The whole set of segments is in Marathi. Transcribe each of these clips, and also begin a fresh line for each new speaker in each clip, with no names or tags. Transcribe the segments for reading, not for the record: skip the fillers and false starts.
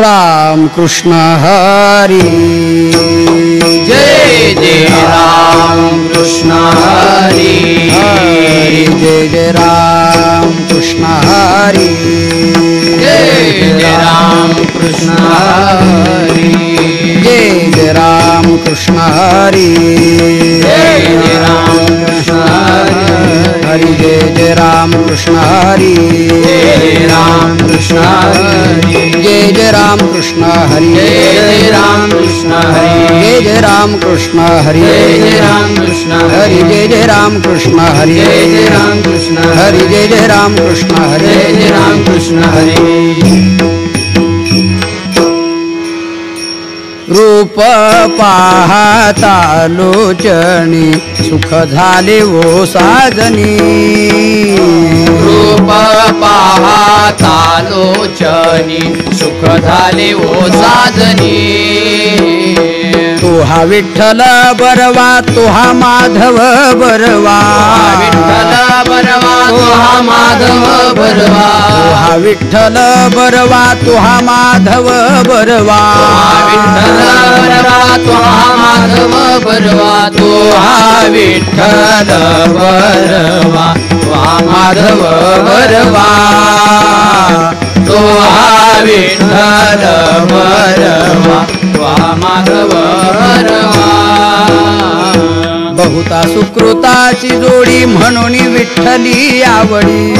राम कृष्ण हरी
जय जय राम कृष्ण हरी
हरी जय जय राम कृष्ण हरी
जय जय राम कृष्ण हरी
जय जय राम कृष्ण हरी
जय जय राम कृष्ण
हरी जय जय राम कृष्ण हरी
जय राम कृष्ण हरी
जय जय राम कृष्ण हरी
जय राम कृष्ण हरी
जय जय राम कृष्ण हरी
जय राम कृष्ण
हरी जय जय राम कृष्ण हरी
जय राम कृष्ण
हरी जय जय राम कृष्ण हरी
जय राम कृष्ण हरी
रूप पाहता लोचनी सुख झाले ओ साजनी
रूप पाहता लोचनी सुख झाले ओ साजनी
तो हा विठ्ठल बरवा तो हा माधव बरवा
विठ्ठल बरवा तो हा माधव बरवा
तो हा विठ्ठल बरवा तो हा माधव बरवा
विठ्ठल बरवा तो हा माधव बरवा तो हा विठ्ठल बरवा तो हा माधव बरवा तो हा विठ्ठल बरवा तो हा माधव बरवा
बहुता सुकृताची जोडी म्हणून विठ्ठली आवडी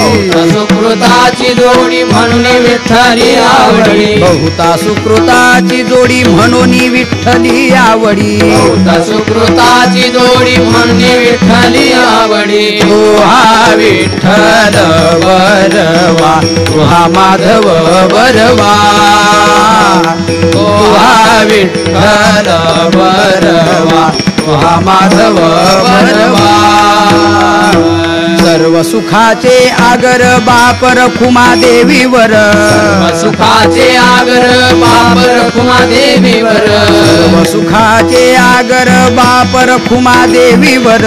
सुकृताची जोडी म्हणून विठ्ठली आवडी
बहुता सुकृताची जोडी म्हणून विठ्ठली आवडी
सुकृताची जोडी म्हणून विठ्ठली आवडी
तो हा
विठ्ठल बरवा
तो हा माधव बरवा
तो हा विठ्ठल बरवा तो हा माधव बरवा
सर्व सुखाचे आगर बापर खुमा देवीवर
सुखाचे आगर बापर खुमा देवीवर
सर्व सुखाचे आगर बापर खुमा देवीवर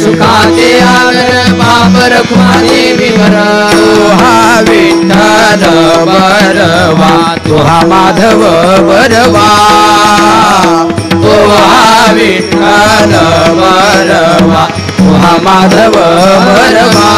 सुखाचे आगर बापर खुमा देवीवर
तो हा
विठ्ठल बरवा
तो हा माधव बरवा
तो हा विठ्ठल बरवा तो हा माधव बरवा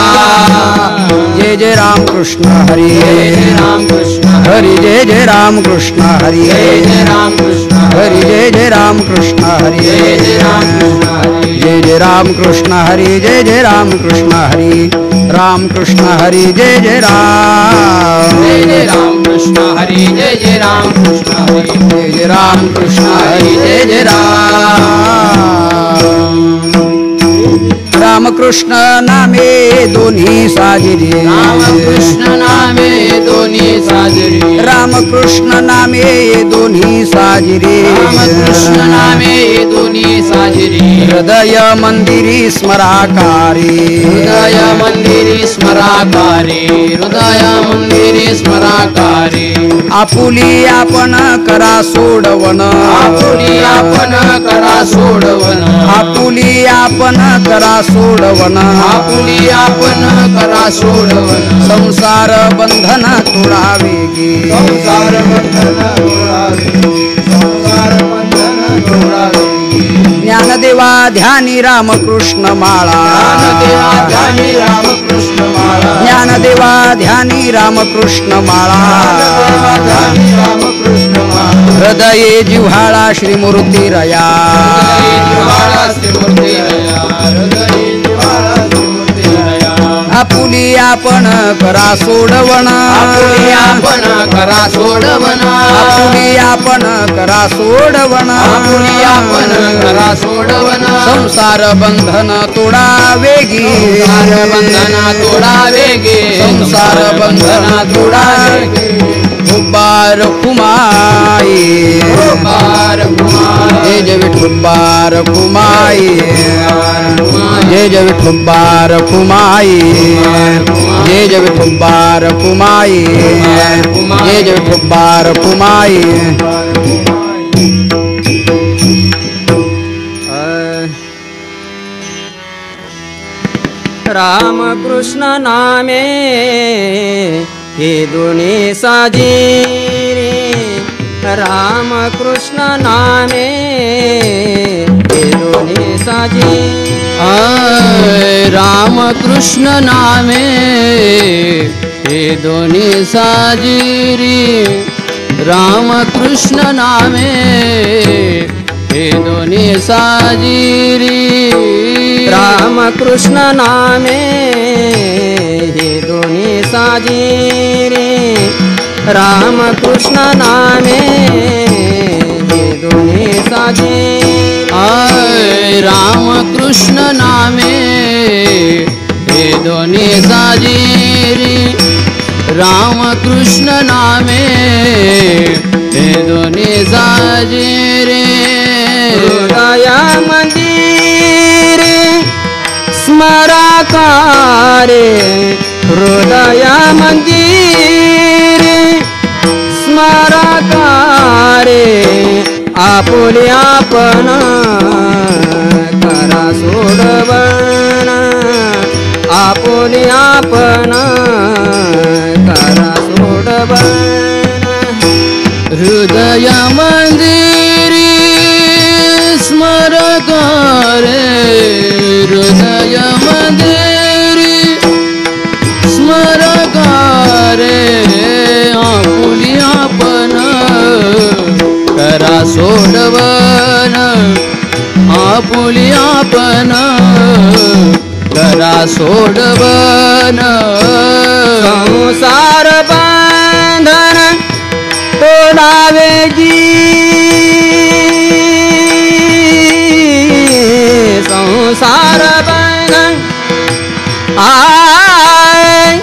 जय जय राम कृष्ण हरी
जय राम कृष्ण
हरी जय जय राम कृष्ण हरी
जय जय राम कृष्ण
हरी जय जय राम कृष्ण हरी
जय जय राम कृष्ण
जय जय राम कृष्ण हरी जय जय राम कृष्ण हरी राम कृष्ण हरी जय जय राम
जय जय राम कृष्ण हरी जय जय राम कृष्ण हरी
जय जय राम कृष्ण हरी जय जय राम कृष्ण नामे दोन्ही साजिरी
रामकृष्ण नामे दोन्ही साजरी
रामकृष्ण नामे दोन्ही साजिरी
रामकृष्ण नामे दोन्ही साजरी
हृदय मंदिरी स्मराकारी
हृदय मंदिरी स्मराकारी हृदय मंदिरी स्मराकारी
आपुली आपण करा सोडवन
आपुली आपण करा सोडवन
आपुली आपण करा सोडवन
आपुली आपण करा सोडवन
संसार बंधन तोडावे गे
संसार बंधन तोडावे संसार बंधन तोडावे
ज्ञानदेवा ध्यानी रामकृष्ण माळा
ज्ञानदेवा ध्यानी रामकृष्ण माळा
ज्ञानदेवा ध्यानी रामकृष्ण माळा
ध्यानी रामकृष्ण माळा
हृदये जिव्हाळा श्रीमूर्ती रया आपुली आपण करा सोडवण
आपुली आपण करा सोडवण
आपुली आपण करा सोडवण
आपुली आपण करा सोडवण
संसार बंधन तोडावे गे
संसार बंधन तोडावे गे
संसार बंधन तोडावे गे बार कुमाई
बार कुमार
जय जय विठुबार कुमाई जय जय विठुबार कुमाई जय जय विठुबार कुमाई जय जय विठुबार कुमाई
राम कृष्ण नामे हे दोन्ही साजिरे राम कृष्ण नामे हे दोन्ही साजी
राम कृष्ण नामे हे दोन्ही साजिरी राम कृष्ण नामे हे दोन्ही साजिरी
राम कृष्ण नामे हे दोन्ही साजिरी राम कृष्ण नामे हे दोन्ही साजिरी
राम कृष्ण नामे हे दोन्ही साजिरी राम कृष्ण नामे हे दोन्ही साजिरी
हृदय मंदिर स्मराकारे हृदय मंदिर स्मराकारे आपुले आपण करा सोडवण आपुले आपण करा सोडवण
हृदय मंदिरी स्मरकारे हृदय मंदिरी स्मरकारे आपुली आपण करा सोडवण आपुली आपण करा सोडवण
संसार बंधन तोडावे संसार बंधन आय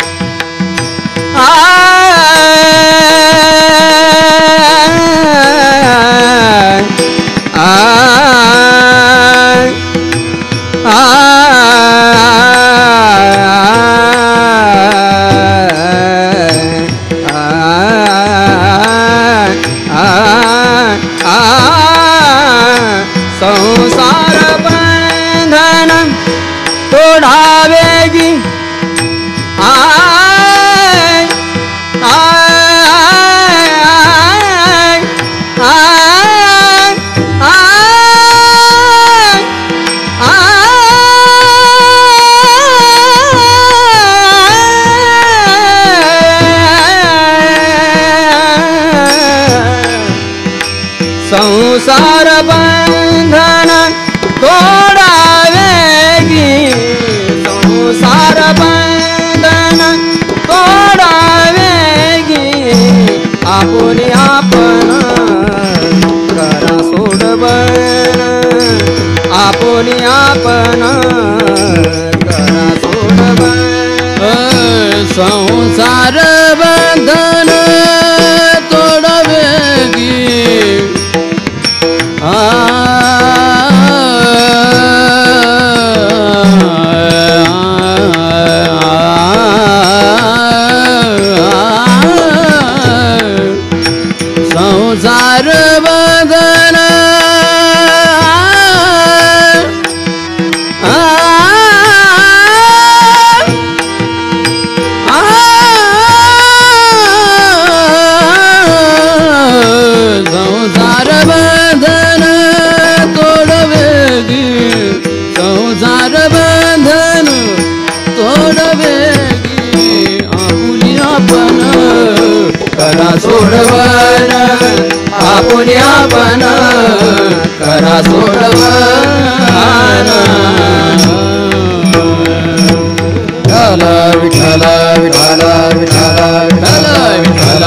संसार बंधन तोडावेगी आय आय आय संसार बंधन तोडावेगी संसार बंधन तोडावेगी आपण आपण करा सोडवण आपण आपण करा सोडवण
संसार बंधन तोडवेगी संसार बंधन संसार बंधन तोडवेगी संसार बंधन तोडवेगी आपुली आपण करा सोडवण आपुली आपण करा सोडवण विठ्ठल विठ्ठल विठ्ठल विठ्ठल विठ्ठल विठ्ठल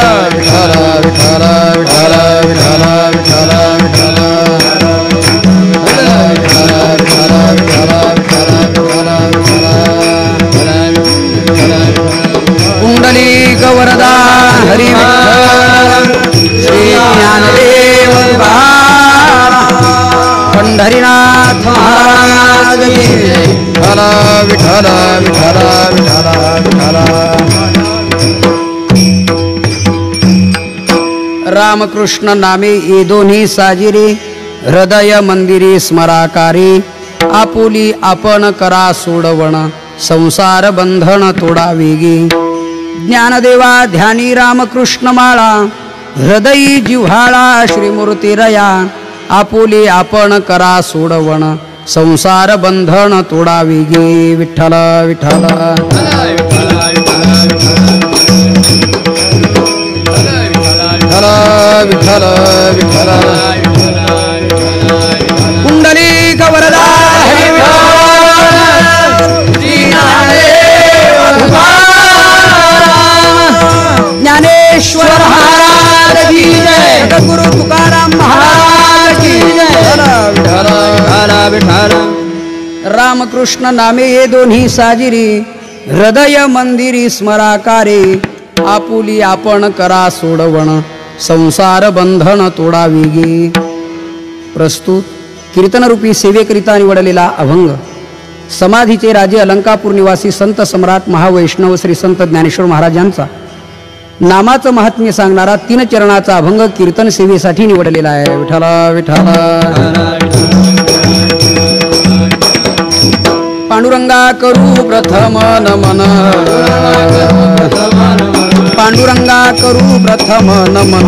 विठ्ठल विठ्ठल विठ्ठल विठ्ठल विठ्ठल
पुंडलिक वरदा हरि श्री ज्ञानदेव पंढरीनाथ महाराज विठ्ठल विठ्ठल विठ्ठल विठ्ठल विठ्ठल रामकृष्ण नामे ये दोन्ही साजिरी हृदय मंदिरी स्मराकारी आपुली आपण करा सोडवण संसार बंधन तोडावेगी ज्ञानदेवा ध्यानी रामकृष्ण माळा हृदयी जिव्हाळा श्रीमूर्ती रया आपुली आपण करा सोडवण संसार बंधन तोडावी गे विठ्ठल विठ्ठल विठ्ठल विठ्ठल कुंडलिक वरदा ज्ञानेश्वर महाराज की जय गुरु तुकाराम महाराज की जय रामकृष्ण नामे ये दोन्ही साजिरी हृदय मंदिरी स्मराकारे आपुली आपण करा सोडवण संसार बंधन तोडावी गे. प्रस्तुत कीर्तनरूपी सेवेकरिता निवडलेला अभंग समाधीचे राजे अलंकापूर निवासी संत सम्राट महावैष्णव श्री संत ज्ञानेश्वर महाराजांचा नामाचं महात्म्य सांगणारा 3 चरणाचा अभंग कीर्तन सेवेसाठी निवडलेला आहे. विठ्ठला विठ्ठला पांडुरंगा करू प्रथम नमन पांडुरंगा करू प्रथम नमन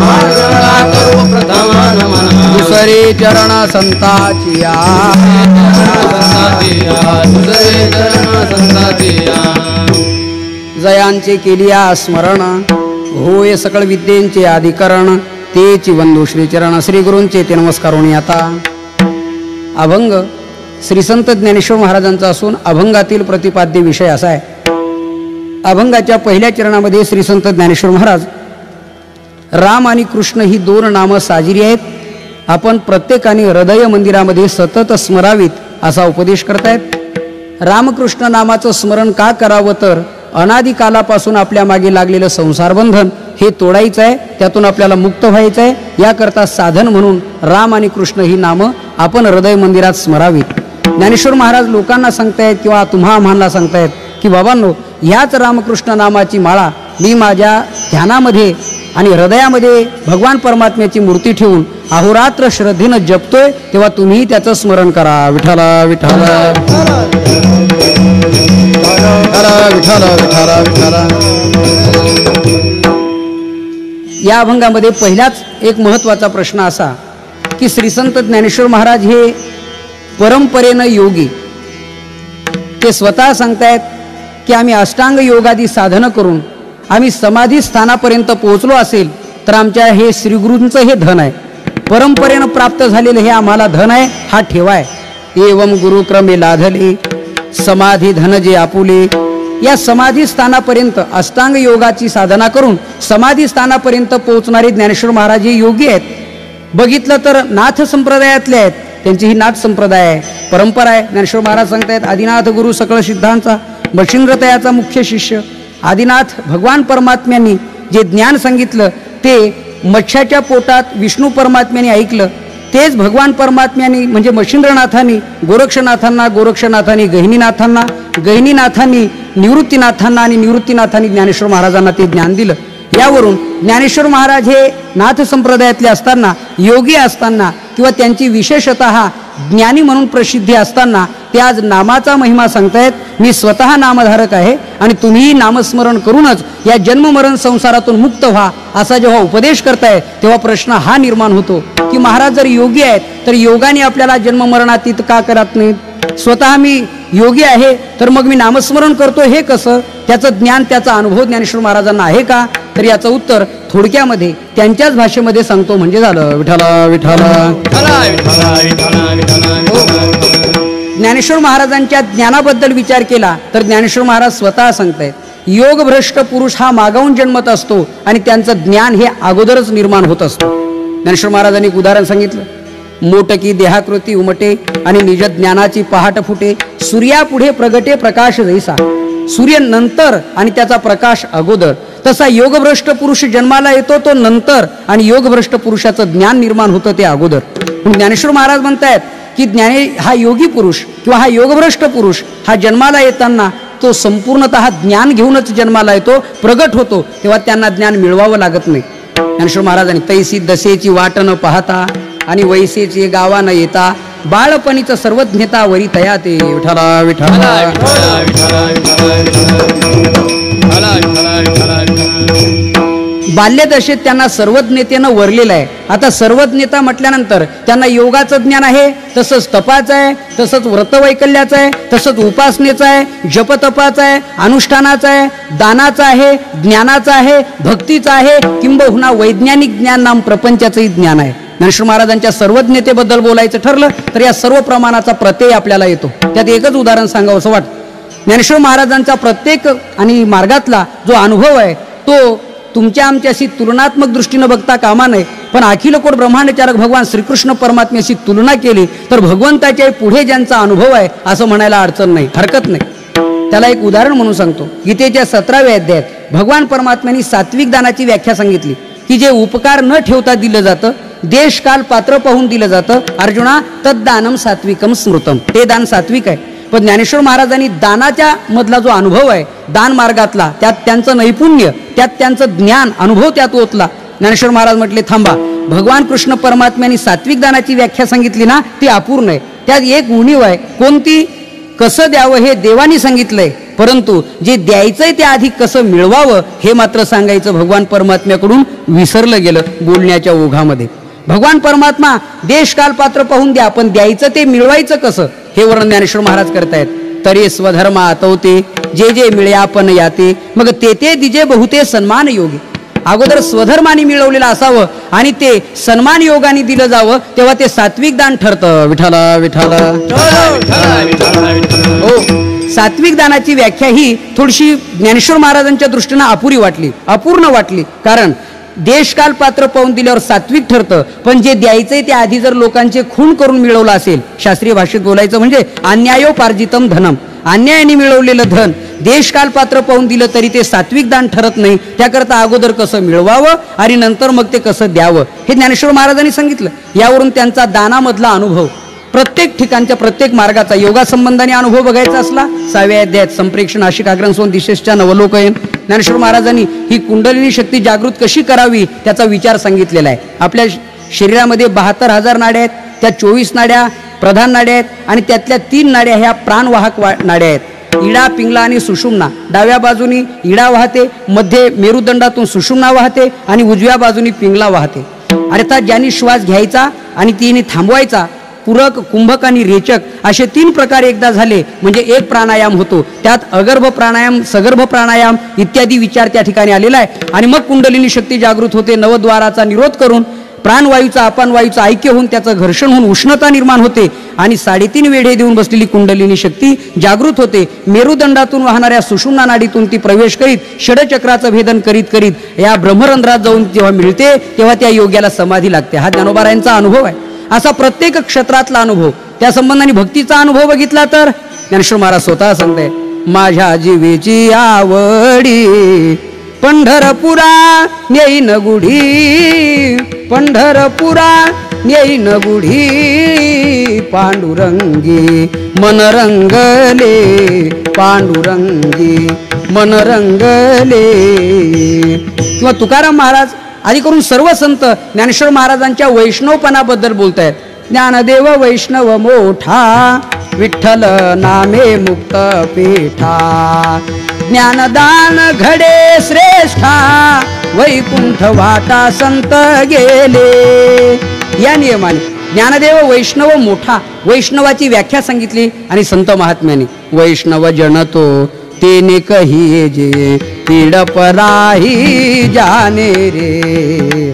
दुसरे चरण संताची जयांचे केलिया स्मरण होय सकळ विद्येंचे आदिकरण तेची वंदू श्रीचरण श्री गुरूंचे ते नमस्कारोणी. आता अभंग श्री संत ज्ञानेश्वर महाराजांचा असून अभंगातील प्रतिपाद्य विषय असा आहे. अभंगाच्या पहिल्या चरणामध्ये श्री संत ज्ञानेश्वर महाराज राम आणि कृष्ण ही 2 नामं साजिरी आहेत, आपण प्रत्येकाने हृदय मंदिरामध्ये सतत स्मरावीत असा उपदेश करतायत. रामकृष्ण नामाचं स्मरण का करावं तर अनादिकालापासून आपल्या मागे लागलेलं संसार बंधन हे तोडायचं आहे, त्यातून आपल्याला मुक्त व्हायचं आहे. याकरता साधन म्हणून राम आणि कृष्ण ही नामं आपण हृदय मंदिरात स्मरावीत. ज्ञानेश्वर महाराज लोकांना सांगतायत किंवा तुम्हा आम्हाला सांगतायत की बाबांनो, ह्याच रामकृष्ण नामाची माळा मी माझ्या ध्यानामध्ये आणि हृदयामध्ये भगवान परमात्म्याची मूर्ती ठेवून अहोरात्र श्रद्धेनं जपतोय, तेव्हा तुम्ही त्याचं स्मरण करा. विठ्ठला विठ्ठला विठ्ठला विठ्ठला विठ्ठला. या अभंगामध्ये पहिलाच एक महत्त्वाचा प्रश्न असा की श्री संत ज्ञानेश्वर महाराज हे परंपरेनं योगी, ते स्वतः सांगतायत की आम्ही अष्टांग योगादी साधनं करून आम्ही समाधी स्थानापर्यंत पोहोचलो असेल तर आमच्या हे श्रीगुरूंचं हे धन आहे, परंपरेनं प्राप्त झालेलं हे आम्हाला धन आहे, हा ठेवा आहे. एवम गुरुक्रमे लाधले समाधी धन जे आपुले. या समाधी स्थानापर्यंत अष्टांग योगाची साधना करून समाधी स्थानापर्यंत पोहोचणारे ज्ञानेश्वर महाराज हे योगी आहेत. बघितलं तर नाथ संप्रदायातले आहेत, त्यांची ही नाथ संप्रदाय आहे, परंपरा आहे. ज्ञानेश्वर महाराज सांगतायत आदिनाथ गुरु सकळ सिद्धांचा मच्छिंद्रतयाचा मुख्य शिष्य. आदिनाथ भगवान परमात्म्यांनी जे ज्ञान सांगितलं ते मच्छाच्या पोटात विष्णू परमात्म्याने ऐकलं, तेच भगवान परमात्म्यांनी म्हणजे मच्छिंद्रनाथांनी गोरक्षनाथांना, गोरक्षनाथांनी गहिनीनाथांना, गहिनीनाथांनी निवृत्तीनाथांना आणि निवृत्तीनाथांनी ज्ञानेश्वर महाराजांना ते ज्ञान दिलं. यावरून ज्ञानेश्वर महाराज हे नाथ संप्रदायातले असताना, योगी असताना किंवा त्यांची विशेषतः ज्ञानी म्हणून प्रसिद्धी असताना ते आज नामाचा महिमा सांगतायत. मी स्वतः नामधारक आहे आणि तुम्हीही नामस्मरण करूनच या जन्ममरण संसारातून मुक्त व्हा असा जेव्हा उपदेश करताय तेव्हा प्रश्न हा निर्माण होतो की महाराज जर योगी आहेत तर योगाने आपल्याला जन्ममरणातीत का करत नाहीत? स्वतः मी योगी आहे तर मग मी नामस्मरण करतो हे कसं? त्याचं ज्ञान, त्याचा अनुभव ज्ञानेश्वर महाराजांना आहे का? तर याचं उत्तर थोडक्यामध्ये त्यांच्याच भाषेमध्ये सांगतो म्हणजे झालं. विठ्ठला विठ्ठला. ज्ञानेश्वर महाराजांच्या ज्ञानाबद्दल विचार केला तर ज्ञानेश्वर महाराज स्वतः सांगतायत योगभ्रष्ट पुरुष हा मागावून जन्मत असतो आणि त्यांचं ज्ञान हे अगोदरच निर्माण होत असतं. ज्ञानेश्वर महाराजांनी एक उदाहरण सांगितलं. मोटकी देहाकृती उमटे आणि निज ज्ञानाची पहाट फुटे, सूर्यापुढे प्रगटे प्रकाश जैसा. सूर्य नंतर आणि त्याचा प्रकाश अगोदर, तसा योगभ्रष्ट पुरुष जन्माला येतो तो नंतर आणि योगभ्रष्ट पुरुषाचं ज्ञान निर्माण होतं ते अगोदर. ज्ञानेश्वर महाराज म्हणतायत की हा योगी पुरुष किंवा हा योगभ्रष्ट पुरुष हा जन्माला येताना तो संपूर्णतः ज्ञान घेऊनच जन्माला येतो, प्रगट होतो, तेव्हा त्यांना ज्ञान मिळवावं लागत नाही. ज्ञानेश्वर महाराजांनी तैसी दशेची वाट न पाहता आणि वैसेची गावा न येता बाळपणीचं सर्वज्ञता वरी तया ते. विठ्ठला विठ्ठला. बाल्यदशेत त्यांना सर्वज्ञतेनं वरलेलं आहे. आता सर्वज्ञता म्हटल्यानंतर त्यांना योगाचं ज्ञान आहे, तसंच तपाचं आहे, तसंच व्रतवैकल्याचं आहे, तसंच उपासनेचं आहे, जपतपाचं आहे, अनुष्ठानाचं आहे, दानाचं आहे, ज्ञानाचं आहे, भक्तीचं आहे, किंबहुना वैज्ञानिक ज्ञान नाम प्रपंचाचंही ज्ञान आहे. ज्ञानेश्वर महाराजांच्या सर्वज्ञतेबद्दल बोलायचं ठरलं तर या सर्व प्रमाणाचा प्रत्यय आपल्याला येतो. त्यात एकच उदाहरण सांगावं असं वाटतं. ज्ञानेश्वर महाराजांचा प्रत्येक आणि मार्गातला जो अनुभव आहे तो तुमच्या आमच्याशी तुलनात्मक दृष्टीनं बघता कामा नये, पण अखिलकोट ब्रह्मांडचारक भगवान श्रीकृष्ण परमात्म्याशी तुलना केली तर भगवंताच्या पुढे ज्यांचा अनुभव आहे असं म्हणायला अडचण नाही, हरकत नाही. त्याला एक उदाहरण म्हणून सांगतो. गीतेच्या 17व्या अध्यायात भगवान परमात्म्यांनी सात्विक दानाची व्याख्या सांगितली की जे उपकार न ठेवता दिलं जातं, देश काल पात्र पाहून दिलं जातं. अर्जुना तद्दानम सात्विकम स्मृतम, ते दान सात्विक आहे. पण ज्ञानेश्वर महाराजांनी दानाच्या मधला जो अनुभव आहे दान मार्गातला, त्यात त्यांचं नैपुण्य, त्यात त्यांचं ज्ञान अनुभव त्यात ओतला. ज्ञानेश्वर महाराज म्हटले थांबा, भगवान कृष्ण परमात्म्यांनी सात्विक दानाची व्याख्या सांगितली ना ती अपूर्ण आहे. त्यात एक उणीव आहे. कोणती? कसं द्यावं हे देवानी सांगितलंय, परंतु जे द्यायचंय ते आधी कसं मिळवावं हे मात्र सांगायचं भगवान परमात्म्याकडून विसरलं गेलं बोलण्याच्या ओघामध्ये. भगवान परमात्मा देश काल पात्र पाहून द्या, पण द्यायचं ते मिळवायचं कसं हे वर्णन ज्ञानेश्वर महाराज करतायत. तरी स्वधर्म आतवते जे जे मिळे आपण याते, मग ते ते दिजे बहुते सन्मान योगी. अगोदर स्वधर्माने मिळवलेलं असावं आणि ते सन्मान योगाने दिलं जावं, तेव्हा ते सात्विक दान ठरतं. विठाला विठाला. हो, सात्विक दानाची व्याख्या ही थोडीशी ज्ञानेश्वर महाराजांच्या दृष्टीनं अपुरी वाटली, अपूर्ण वाटली. कारण देशकाल पात्र पाहून दिल्यावर सात्विक ठरतं, पण जे द्यायचंय ते आधी जर लोकांचे खून करून मिळवलं असेल, शास्त्रीय भाषेत बोलायचं म्हणजे अन्यायोपार्जितम धनम, अन्यायाने मिळवलेलं धन देशकाल पात्र पाहून दिलं तरी ते सात्विक दान ठरत नाही. त्याकरता अगोदर कसं मिळवावं आणि नंतर मग ते कसं द्यावं हे ज्ञानेश्वर महाराजांनी सांगितलं. यावरून त्यांचा दानामधला अनुभव, प्रत्येक ठिकाणच्या प्रत्येक मार्गाचा योगासंबंधाने अनुभव बघायचा असला 6व्या अध्यायात संप्रेक्षण आशिक आग्रहसोन दिशेच्या नवलोकयन ज्ञानेश्वर महाराजांनी ही कुंडलिनी शक्ती जागृत कशी करावी त्याचा विचार सांगितलेला आहे. आपल्या शरीरामध्ये 72,000 नाड्या आहेत, त्या 24 नाड्या प्रधान नाड्या आहेत आणि त्यातल्या 3 नाड्या ह्या प्राणवाहक नाड्या आहेत. इडा, पिंगला आणि सुषुम्ना. डाव्या बाजूनी इडा वाहते, मध्ये मेरुदंडातून सुषुम्ना वाहते आणि उजव्या बाजूनी पिंगला वाहते. अर्थात ज्यांनी श्वास घ्यायचा आणि तिने थांबवायचा, पूरक, कुंभक आणि रेचक असे 3 प्रकार एकदा झाले म्हणजे एक प्राणायाम होतो. त्यात अगर्भ प्राणायाम, सगर्भ प्राणायाम इत्यादी विचार त्या ठिकाणी आलेला आहे. आणि मग कुंडलिनी शक्ती जागृत होते. नवद्वाराचा निरोध करून प्राणवायूचा अपानवायूचं ऐक्य होऊन त्याचं घर्षण होऊन उष्णता निर्माण होते आणि 3.5 वेढे देऊन बसलेली कुंडलिनी शक्ती जागृत होते. मेरुदंडातून वाहणाऱ्या सुषुम्ना नाडीतून ती प्रवेश करीत षडचक्राचं भेदन करीत करीत या ब्रह्मरंध्रात जाऊन जेव्हा मिळते तेव्हा त्या योग्याला समाधी लागते. हा ज्ञानोबारायांचा अनुभव आहे. असा प्रत्येक क्षेत्रातला अनुभव, त्या संबंधाने भक्तीचा अनुभव बघितला तर ज्ञानेश्वर महाराज स्वतः सांगताय, माझ्या जीवेची आवडी पंढरपुरा नेईन गुढी, पंढरपुरा नेईन गुढी, पांडुरंगी मन रंगले, पांडुरंगी मन रंगले. किंवा तुकाराम महाराज आधी करून सर्व संत ज्ञानेश्वर महाराजांच्या वैष्णवपणाबद्दल बोलतायत. ज्ञानदेव वैष्णव मोठा, विठ्ठल नामे मुक्त पीठा, ज्ञानदान घडे श्रेष्ठा, वैकुंठ वाटा संत गेले. या नियमाने ज्ञानदेव वैष्णव मोठा, वैष्णवाची व्याख्या सांगितली आणि संत महात्म्याने वैष्णव जनतो तेने कही जे पीड पराही जाने रे.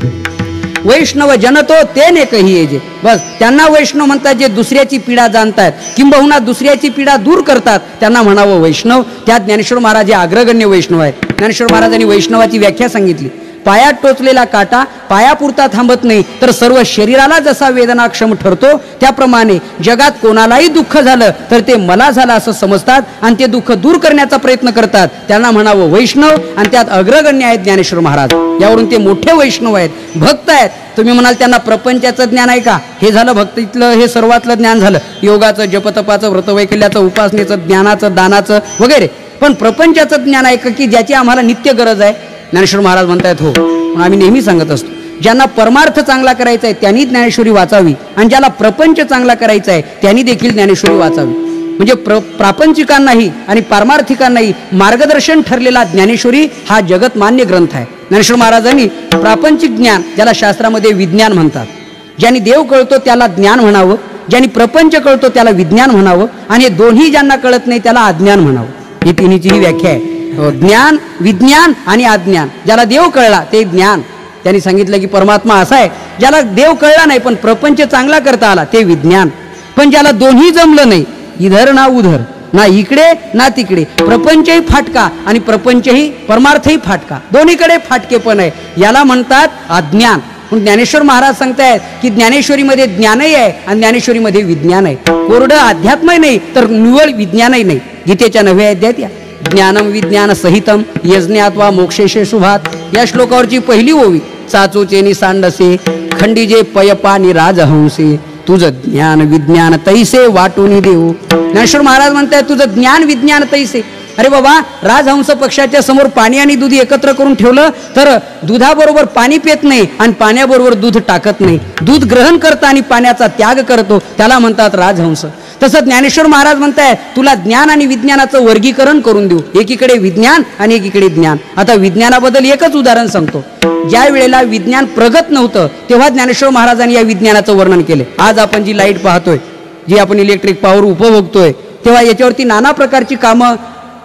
वैष्णव जनतो तेने कही जे, बस त्यांना वैष्णव म्हणतात जे दुसऱ्याची पीडा जाणतात किंबहुना दुसऱ्याची पीडा दूर करतात, त्यांना म्हणावं वैष्णव. त्यात ज्ञानेश्वर महाराज हे अग्रगण्य वैष्णव आहेत. ज्ञानेश्वर महाराजांनी वैष्णवाची व्याख्या सांगितली. पायात टोचलेला काटा पायापुरता थांबत नाही तर सर्व शरीराला जसा वेदनाक्षम ठरतो त्याप्रमाणे जगात कोणालाही दुःख झालं तर ते मला झालं असं समजतात आणि ते दुःख दूर करण्याचा प्रयत्न करतात. त्यांना म्हणावं वैष्णव. आणि त्यात अग्रगण्य आहेत ज्ञानेश्वर महाराज. यावरून ते मोठे वैष्णव आहेत, भक्त आहेत. तुम्ही म्हणाल त्यांना प्रपंचाचं ज्ञान आहे का? हे झालं भक्तीतलं, हे सर्वातलं ज्ञान झालं, योगाचं, जपतपाचं, व्रतवैकल्याचं, उपासनेचं, ज्ञानाचं, दानाचं वगैरे. पण प्रपंचाचं ज्ञान आहे का की ज्याची आम्हाला नित्य गरज आहे? ज्ञानेश्वर महाराज म्हणतायत हो. आम्ही नेहमी सांगत असतो ज्यांना परमार्थ चांगला करायचा आहे त्यांनी ज्ञानेश्वरी वाचावी आणि ज्याला प्रपंच चांगला करायचा आहे त्यांनी देखील ज्ञानेश्वरी वाचावी. म्हणजे प्रापंचिकांनाही आणि पारमार्थिकांनाही मार्गदर्शन ठरलेला ज्ञानेश्वरी हा जगतमान्य ग्रंथ आहे. ज्ञानेश्वर महाराजांनी प्रापंचिक ज्ञान, ज्याला शास्त्रामध्ये विज्ञान म्हणतात, ज्यांनी देव कळतो त्याला ज्ञान म्हणावं, ज्यांनी प्रपंच कळतो त्याला विज्ञान म्हणावं, आणि हे दोन्ही ज्यांना कळत नाही त्याला अज्ञान म्हणावं. ही तिन्हीची ही व्याख्या आहे. ज्ञान, विज्ञान आणि अज्ञान. ज्याला देव कळला ते ज्ञान. त्यांनी सांगितलं की परमात्मा असा आहे, ज्याला देव कळला नाही पण प्रपंच चांगला करता आला ते विज्ञान. पण ज्याला दोन्ही जमलं नाही, इधर ना उधर, ना इकडे ना तिकडे, प्रपंचही फाटका आणि प्रपंचही परमार्थही फाटका, दोन्हीकडे फाटके पण आहे, याला म्हणतात अज्ञान. पण ज्ञानेश्वर महाराज सांगतायत की ज्ञानेश्वरीमध्ये ज्ञानही आहे आणि ज्ञानेश्वरीमध्ये विज्ञान आहे. कोरडं अध्यात्मही नाही तर निव्वळ विज्ञानही नाही. गीतेच्या 9व्या अध्यायात या ज्ञानम विज्ञान सहितम यज्ञात्वा मोक्षेशे शुभात या श्लोकावरची पहिली ओवी, चाचोचेनी सांडसे खंडीजे पयपानी राजहंसे, तुझं ज्ञान विज्ञान तैसे वाटून देऊ. ज्ञानेश्वर महाराज म्हणताय तुझं ज्ञान विज्ञान तैसे. अरे बाबा, राजहंस पक्षाच्या समोर पाणी आणि दूध एकत्र करून ठेवलं तर दुधाबरोबर पाणी पित नाही आणि पाण्याबरोबर दूध टाकत नाही, दूध ग्रहण करतं आणि पाण्याचा त्याग करतो, त्याला म्हणतात राजहंस. तसं ज्ञानेश्वर महाराज म्हणताय तुला ज्ञान आणि विज्ञानाचं वर्गीकरण करून देऊ, एकीकडे विज्ञान आणि एकीकडे ज्ञान. आता विज्ञानाबद्दल एकच उदाहरण सांगतो. ज्या वेळेला विज्ञान प्रगत नव्हतं तेव्हा ज्ञानेश्वर महाराजांनी या विज्ञानाचं वर्णन केले. आज आपण जी लाईट पाहतोय, जी आपण इलेक्ट्रिक पॉवर उपभोगतोय, तेव्हा याच्यावरती नाना प्रकारची कामं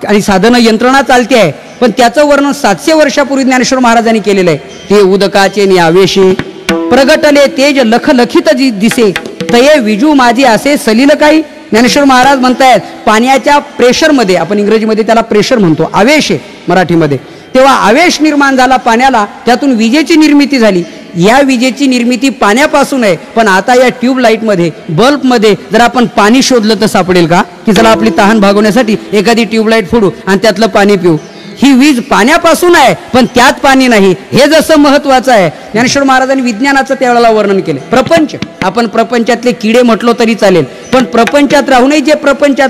आणि साधनं यंत्रणा चालते आहे, पण त्याचं वर्णन 700 वर्षापूर्वी ज्ञानेश्वर महाराजांनी केलेलं आहे. ते उदकाचे निआवेशे प्रगटले तेज लखलखित दिसे, तये विजू माझी असे सलील काही. ज्ञानेश्वर महाराज म्हणतायत पाण्याच्या प्रेशरमध्ये, आपण इंग्रजीमध्ये त्याला प्रेशर म्हणतो, आवेश आहे मराठीमध्ये, तेव्हा आवेश निर्माण झाला पाण्याला, त्यातून विजेची निर्मिती झाली. या विजेची निर्मिती पाण्यापासून आहे. पण आता या ट्यूबलाईटमध्ये, बल्बमध्ये जर आपण पाणी शोधलं तर सापडेल का? की चला आपली तहान भागवण्यासाठी एखादी ट्यूबलाईट फोडू आणि त्यातलं पाणी पिऊ. ही वीज पाण्यापासून आहे पण त्यात पाणी नाही. हे जसं महत्वाचं आहे, ज्ञानेश्वर महाराजांनी विज्ञानाचं त्यावेळेला वर्णन केलं. प्रपंच, आपण प्रपंचातले किडे म्हटलो तरी चालेल, पण प्रपंचात राहूनही जे प्रपंचात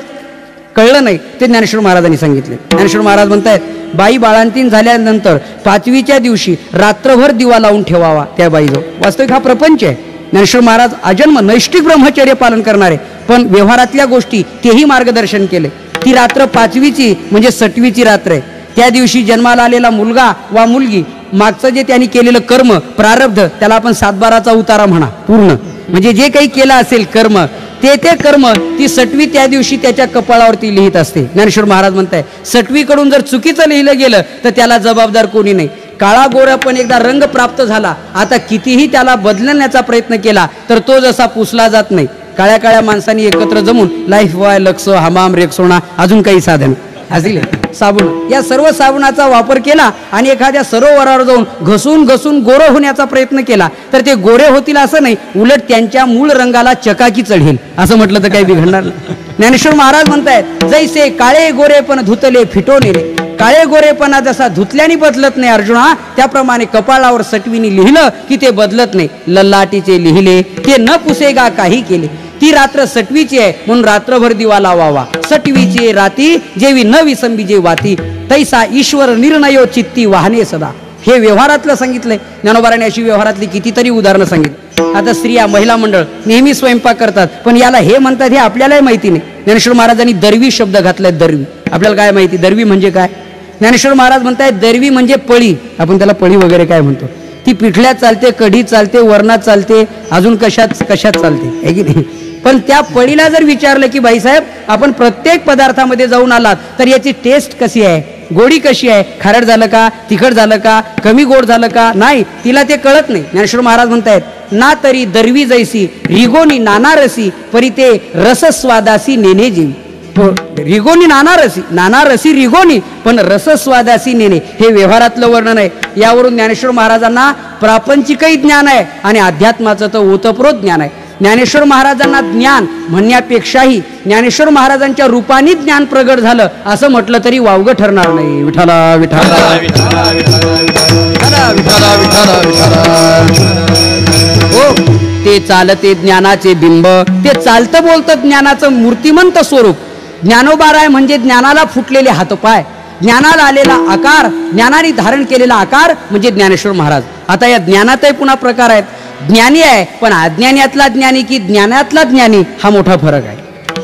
कळलं नाही ते ज्ञानेश्वर महाराजांनी सांगितले. ज्ञानेश्वर महाराज म्हणतायत बाई बाळंतीण झाल्यानंतर 5वीच्या दिवशी रात्रभर दिवा लावून ठेवावा त्या बाईजवळ. वास्तविक हा प्रपंच आहे. ज्ञानेश्वर महाराज अजन्म नैष्टिक ब्रह्मचर्य पालन करणारे, पण व्यवहारातल्या गोष्टी तेही मार्गदर्शन केले. ती रात्र 5वीची म्हणजे 6वीची रात्र आहे. त्या दिवशी जन्माला आलेला मुलगा वा मुलगी, मागचं जे त्यांनी केलेलं कर्म प्रारब्ध, त्याला आपण 7/12चा उतारा म्हणा, पूर्ण म्हणजे जे काही केलं असेल कर्म, ते कर्म ती 6वी त्या दिवशी त्याच्या कपाळावरती लिहित असते. ज्ञानेश्वर महाराज म्हणताय 6वी कडून जर चुकीचं लिहिलं गेलं तर त्याला जबाबदार कोणी नाही. काळा गोरा पण एकदा रंग प्राप्त झाला, आता कितीही त्याला बदलण्याचा प्रयत्न केला तर तो जसा पुसला जात नाही. काळ्या काळ्या माणसांनी एकत्र जमून लाईफ बॉय, लक्स, हमाम, रेक्सोना, अजून काही साधन असले साबण, या सर्व साबणाचा वापर केला आणि एखाद्या सरोवरावर जाऊन घसून घसून गोरं होण्याचा प्रयत्न केला तर ते गोरे होतील असं नाही, उलट त्यांच्या मूळ रंगाला चकाकी चढेल असं म्हटलं तर काही बिघडणार नाही. ज्ञानेश्वर महाराज म्हणतायत जैसे काळे गोरेपण धुतले फिटोनेले. काळे गोरेपणा जसा धुतल्याने बदलत नाही अर्जुना, त्याप्रमाणे कपाळावर 6वीने लिहिलं की ते बदलत नाही. लल्लाटीचे लिहिले ते न पुसेगा काही केले. ती रात्र 6वीची आहे म्हणून रात्रभर दिवा लावावा. 6वीची राती जेवी न विसंबीजे वाती, तैसा ईश्वर निर्णयो चित्ती वाहने सदा. हे व्यवहारातलं सांगितलंय. ज्ञानोबाराने अशी व्यवहारातली कितीतरी उदाहरणं सांगितली. आता स्त्रिया, महिला मंडळ नेहमी स्वयंपाक करतात, पण याला हे म्हणतात हे आपल्यालाही माहिती नाही. ज्ञानेश्वर महाराजांनी दरवी शब्द घातलाय. दरवी आपल्याला काय माहिती? दरवी म्हणजे काय? ज्ञानेश्वर महाराज म्हणतायत दरवी म्हणजे पळी. आपण त्याला पळी वगैरे काय म्हणतो. ती पिठल्यात चालते, कढीत चालते, वरणात चालते, अजून कशात चालते, आहे की नाही? पण त्या पळीला जर विचारलं की बाईसाहेब आपण प्रत्येक पदार्थामध्ये जाऊन आलात तर याची टेस्ट कशी आहे, गोडी कशी आहे, खारट झालं का, तिखट झालं का, कमी गोड झालं का, नाही, तिला ते कळत नाही. ज्ञानेश्वर महाराज म्हणतायत ना तरी दरवी जैसी रिगोनी नाना रसी, परी ते रसस्वादासी नेने जीवी. रिगोनी नाना रसी रिगोनी, पण रसस्वादासी नेणे हे व्यवहारातलं वर्णन आहे. यावरून ज्ञानेश्वर महाराजांना प्रापंचिकही ज्ञान आहे आणि अध्यात्माचं तर ओतप्रोत ज्ञान आहे. ज्ञानेश्वर महाराजांना ज्ञान म्हणण्यापेक्षाही ज्ञानेश्वर महाराजांच्या रूपाने ज्ञान प्रगट झालं असं म्हटलं तरी वावगं ठरणार नाही. विठ्ठला विठ्ठला विठ्ठला विठ्ठला विठ्ठला. हो, ते चालते ज्ञानाचे बिंब, ते चालतं बोलतं ज्ञानाचं मूर्तिमंत स्वरूप. ज्ञानोबाराय म्हणजे ज्ञानाला फुटलेले हातपाय, ज्ञानाला आलेला आकार, ज्ञानाने धारण केलेला आकार म्हणजे ज्ञानेश्वर महाराज. आता या ज्ञानातही पुन्हा प्रकार आहेत. ज्ञानी आहे पण अज्ञानातला ज्ञानी की ज्ञानातला ज्ञानी हा मोठा फरक आहे.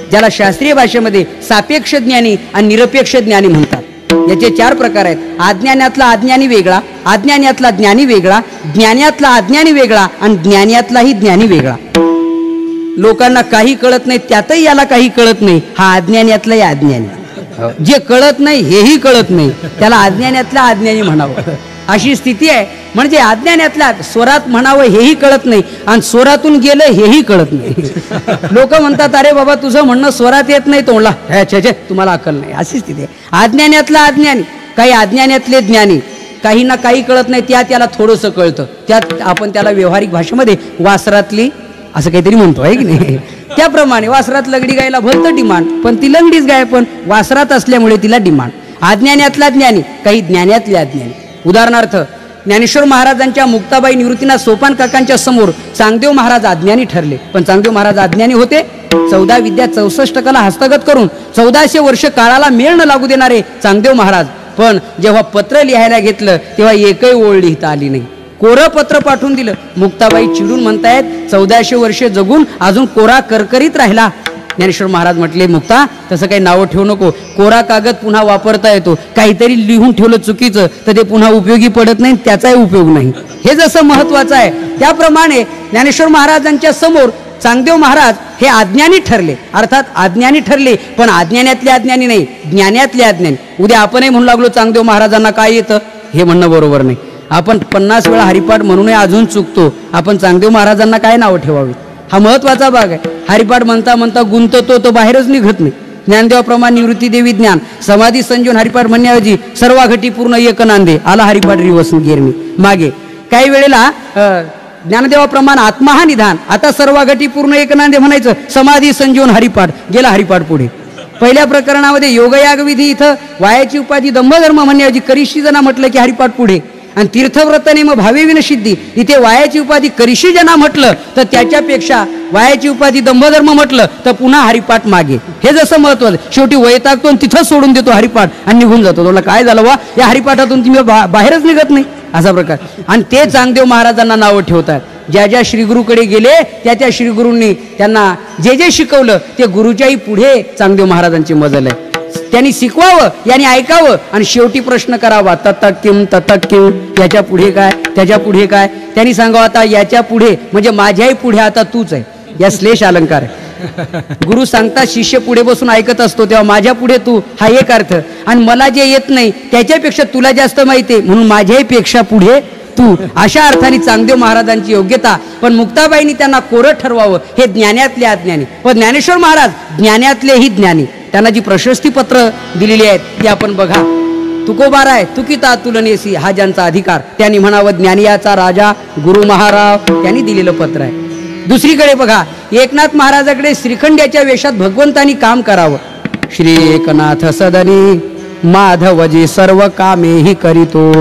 ज्याला शास्त्रीय भाषेमध्ये सापेक्ष ज्ञानी आणि निरपेक्ष ज्ञानी म्हणतात. याचे 4 प्रकार आहेत. अज्ञानातला अज्ञानी वेगळा, अज्ञानातला ज्ञानी वेगळा, ज्ञानातला अज्ञानी वेगळा आणि ज्ञानातलाही ज्ञानी वेगळा. लोकांना काही कळत नाही, त्यातही याला काही कळत नाही, हा अज्ञानातलाही अज्ञानी. जे कळत नाही हेही कळत नाही, त्याला अज्ञानातला अज्ञानी म्हणावं, अशी स्थिती आहे. म्हणजे अज्ञानातल्या स्वरात म्हणावं हेही कळत नाही आणि स्वरातून गेलं हेही कळत नाही. लोक म्हणतात अरे बाबा तुझं म्हणणं स्वरात येत नाही तोंडला, छे तुम्हाला अक्कल नाही, अशी स्थिती आहे. अज्ञानातला अज्ञानी, काही अज्ञानातले ज्ञानी, काहींना काही कळत नाही, त्याला थोडंसं कळतं, त्यात आपण त्याला व्यावहारिक भाषेमध्ये वासरातली असं काहीतरी म्हणतो आहे की नाही. त्याप्रमाणे वासरात लगडी गायला भलतं डिमांड, पण ती लंगडीच गाय, पण वासरात असल्यामुळे तिला डिमांड. अज्ञानातला ज्ञानी, काही ज्ञानातले अज्ञानी. उदाहरणार्थ ज्ञानेश्वर महाराजांच्या मुक्ताबाई निवृत्तीनाथ सोपान काकांच्या समोर चांगदेव महाराज अज्ञानी ठरले, पण चांगदेव महाराज अज्ञानी होते. 14 विद्या 64 कला हस्तगत करून 1400 वर्ष काळाला मेळ न लागू देणारे चांगदेव महाराज, पण जेव्हा पत्र लिहायला घेतलं तेव्हा एकही ओळ लिहिता आली नाही. कोरं पत्र पाठवून दिलं. मुक्ताबाई चिडून म्हणतायत 1400 वर्ष जगून अजून कोरा करकरीत राहिला. ज्ञानेश्वर महाराज म्हटले मुक्ता तसं काही नावं ठेवू नको, कोरा कागद पुन्हा वापरता येतो, काहीतरी लिहून ठेवलं चुकीचं तर ते पुन्हा उपयोगी पडत नाही, त्याचाही उपयोग नाही. हे जसं महत्वाचं आहे त्याप्रमाणे ज्ञानेश्वर महाराजांच्या समोर चांगदेव महाराज हे अज्ञानी ठरले. अर्थात अज्ञानी ठरले, पण अज्ञानातले अज्ञानी नाही, ज्ञानातले अज्ञानी. उद्या आपणही म्हणू लागलो चांगदेव महाराजांना काय येतं, हे म्हणणं बरोबर नाही. आपण 50 वेळा हरिपाठ म्हणूनही अजून चुकतो. आपण चांगदेव महाराजांना काय नावं ठेवावी, हा महत्वाचा भाग आहे. हरिपाठ म्हणता म्हणता गुंततो तो बाहेरच निघत नाही. ज्ञानदेवाप्रमाणे निवृत्ती देवी ज्ञान समाधी संजीवन हरिपाठ म्हणण्याऐवजी सर्वाघटी पूर्ण एक नांदे आला हरिपाठ रिवर्स गिरणी मागे. काही वेळेला ज्ञानदेवाप्रमाणे आत्मा हा निधान, आता सर्वाघटी पूर्ण एक नांदे म्हणायचं, समाधी संजीवन हरिपाठ गेला हरिपाठ पुढे. पहिल्या प्रकरणामध्ये योगयाग विधी इथं वायाची उपाधी दंभधर्म म्हणण्याऐवजी करिशी जना म्हटलं की हरिपाठ पुढे. आणि तीर्थव्रतने मग भावे विनसिद्धी इथे वायाची उपाधी करिशी जना म्हटलं तर त्याच्यापेक्षा वायाची उपाधी दंभधर्म म्हटलं तर पुन्हा हरिपाठ मागे. हे जसं महत्वाचं, शेवटी वैतागतो तिथं सोडून देतो हरिपाठ आणि निघून जातो. तुला काय झालं वा, या हरिपाठातून तुम्ही बाहेरच निघत नाही, असा प्रकार. आणि ते चांगदेव महाराजांना नावं ठेवतात. ज्या ज्या श्रीगुरूकडे गेले त्या श्रीगुरूंनी त्यांना जे जे शिकवलं ते गुरुच्याही पुढे चांगदेव महाराजांची मजल आहे. त्यांनी शिकवावं, यांनी ऐकावं आणि शेवटी प्रश्न करावा, ततकिम ततकिम, याच्या पुढे काय, त्याच्या पुढे काय. त्यांनी सांगावं आता याच्या पुढे म्हणजे माझ्याही पुढे आता तूच आहे. या श्लेष अलंकार आहे. गुरु सांगतात शिष्य पुढे बसून ऐकत असतो तेव्हा माझ्या पुढे तू हा एक अर्थ, आणि मला जे येत नाही त्याच्यापेक्षा तुला जास्त माहिती आहे म्हणून माझ्याही पेक्षा पुढे तू, अशा अर्थाने चांगदेव महाराजांची योग्यता. पण मुक्ताबाईंनी त्यांना कोरं ठरवावं, हे ज्ञानातले अज्ञानी. पण ज्ञानेश्वर महाराज ज्ञानातलेही ज्ञानी. त्यांना जी प्रशस्ती पत्र दिलेली आहेत ती आपण बघा. तुकोबाराय तुकिता तुलनेसी हा ज्यांचा अधिकार, त्यांनी म्हणावं ज्ञानियाचा राजा गुरु महाराव, त्यांनी दिलेलं पत्र आहे. दुसरीकडे बघा, एकनाथ महाराजाकडे श्रीखंड्याच्या वेशात भगवंतानी काम करावं. श्री एकनाथ सदनी माधवजी सर्व कामेही करीतो,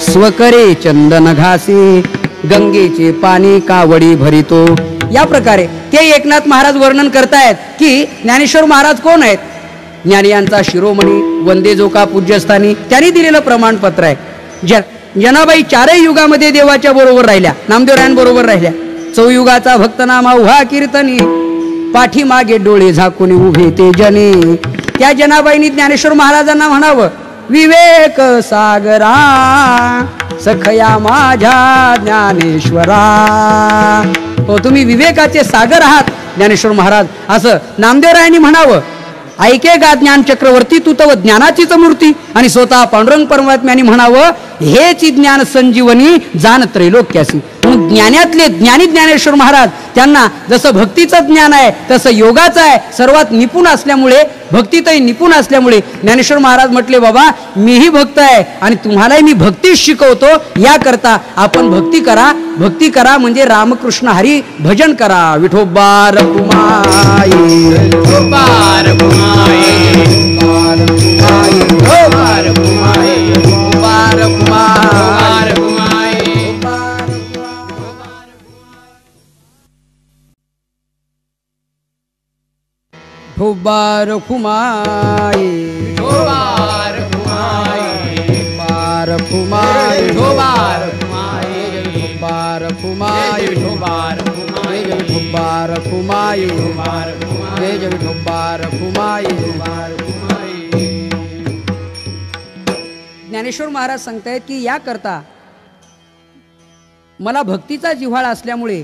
स्वकरे चंदन घासे गंगेचे पाणी कावडी भरितो. या प्रकारे ते एकनाथ महाराज वर्णन करतायत की ज्ञानेश्वर महाराज कोण आहेत. ज्ञानियांचा शिरोमणी वंदे जोका पूज्यस्थानी त्यांनी दिलेलं प्रमाणपत्र आहे. जनाबाई 4ही युगामध्ये देवाच्या बरोबर राहिल्या, नामदेवरायांबरोबर राहिल्या. चौयुगाचा भक्तनामा उहा कीर्तनी, पाठीमागे डोळे झाकून उभे ते जने. त्या जनाबाईंनी ज्ञानेश्वर महाराजांना म्हणावं विवेक सागरा सखया माझ्या ज्ञानेश्वरा. हो तुम्ही विवेकाचे सागर आहात ज्ञानेश्वर महाराज, असं नामदेवरायांनी म्हणावं. ऐके गा ज्ञान चक्रवर्ती तू तव ज्ञानाचीच मूर्ती. आणि स्वतः पांडुरंग परमात्म्याने म्हणावं हेच ज्ञान संजीवनी जाण त्रैलोक्यासी. म्हणून ज्ञानातले ज्ञानी ज्ञानेश्वर महाराज, त्यांना जसं भक्तीचं ज्ञान आहे तसं योगाचं आहे. सर्वात निपुण असल्यामुळे, भक्तीतही निपुण असल्यामुळे ज्ञानेश्वर महाराज म्हटले बाबा मीही भक्त आहे आणि तुम्हालाही मी भक्ती शिकवतो. याकरता आपण भक्ती करा. भक्ती करा म्हणजे रामकृष्ण हरी भजन करा. विठोबा रखुमाई
विठोबा रखुमाई विठोबा रखुमाई विठोबा रखुमाई.
विठोबा रखुमाई
विठोबा रखुमाई
विठोबा रखुमाई
विठोबा रखुमाई
विठोबा रखुमाई
विठोबा रखुमाई
विठोबा रखुमाई
विठोबा रखुमाई
जय जय विठोबा रखुमाई.
विठोबा रखुमाई.
ज्ञानेश्वर महाराज सांगतायत की याकरता मला भक्तीचा जिव्हाळा असल्यामुळे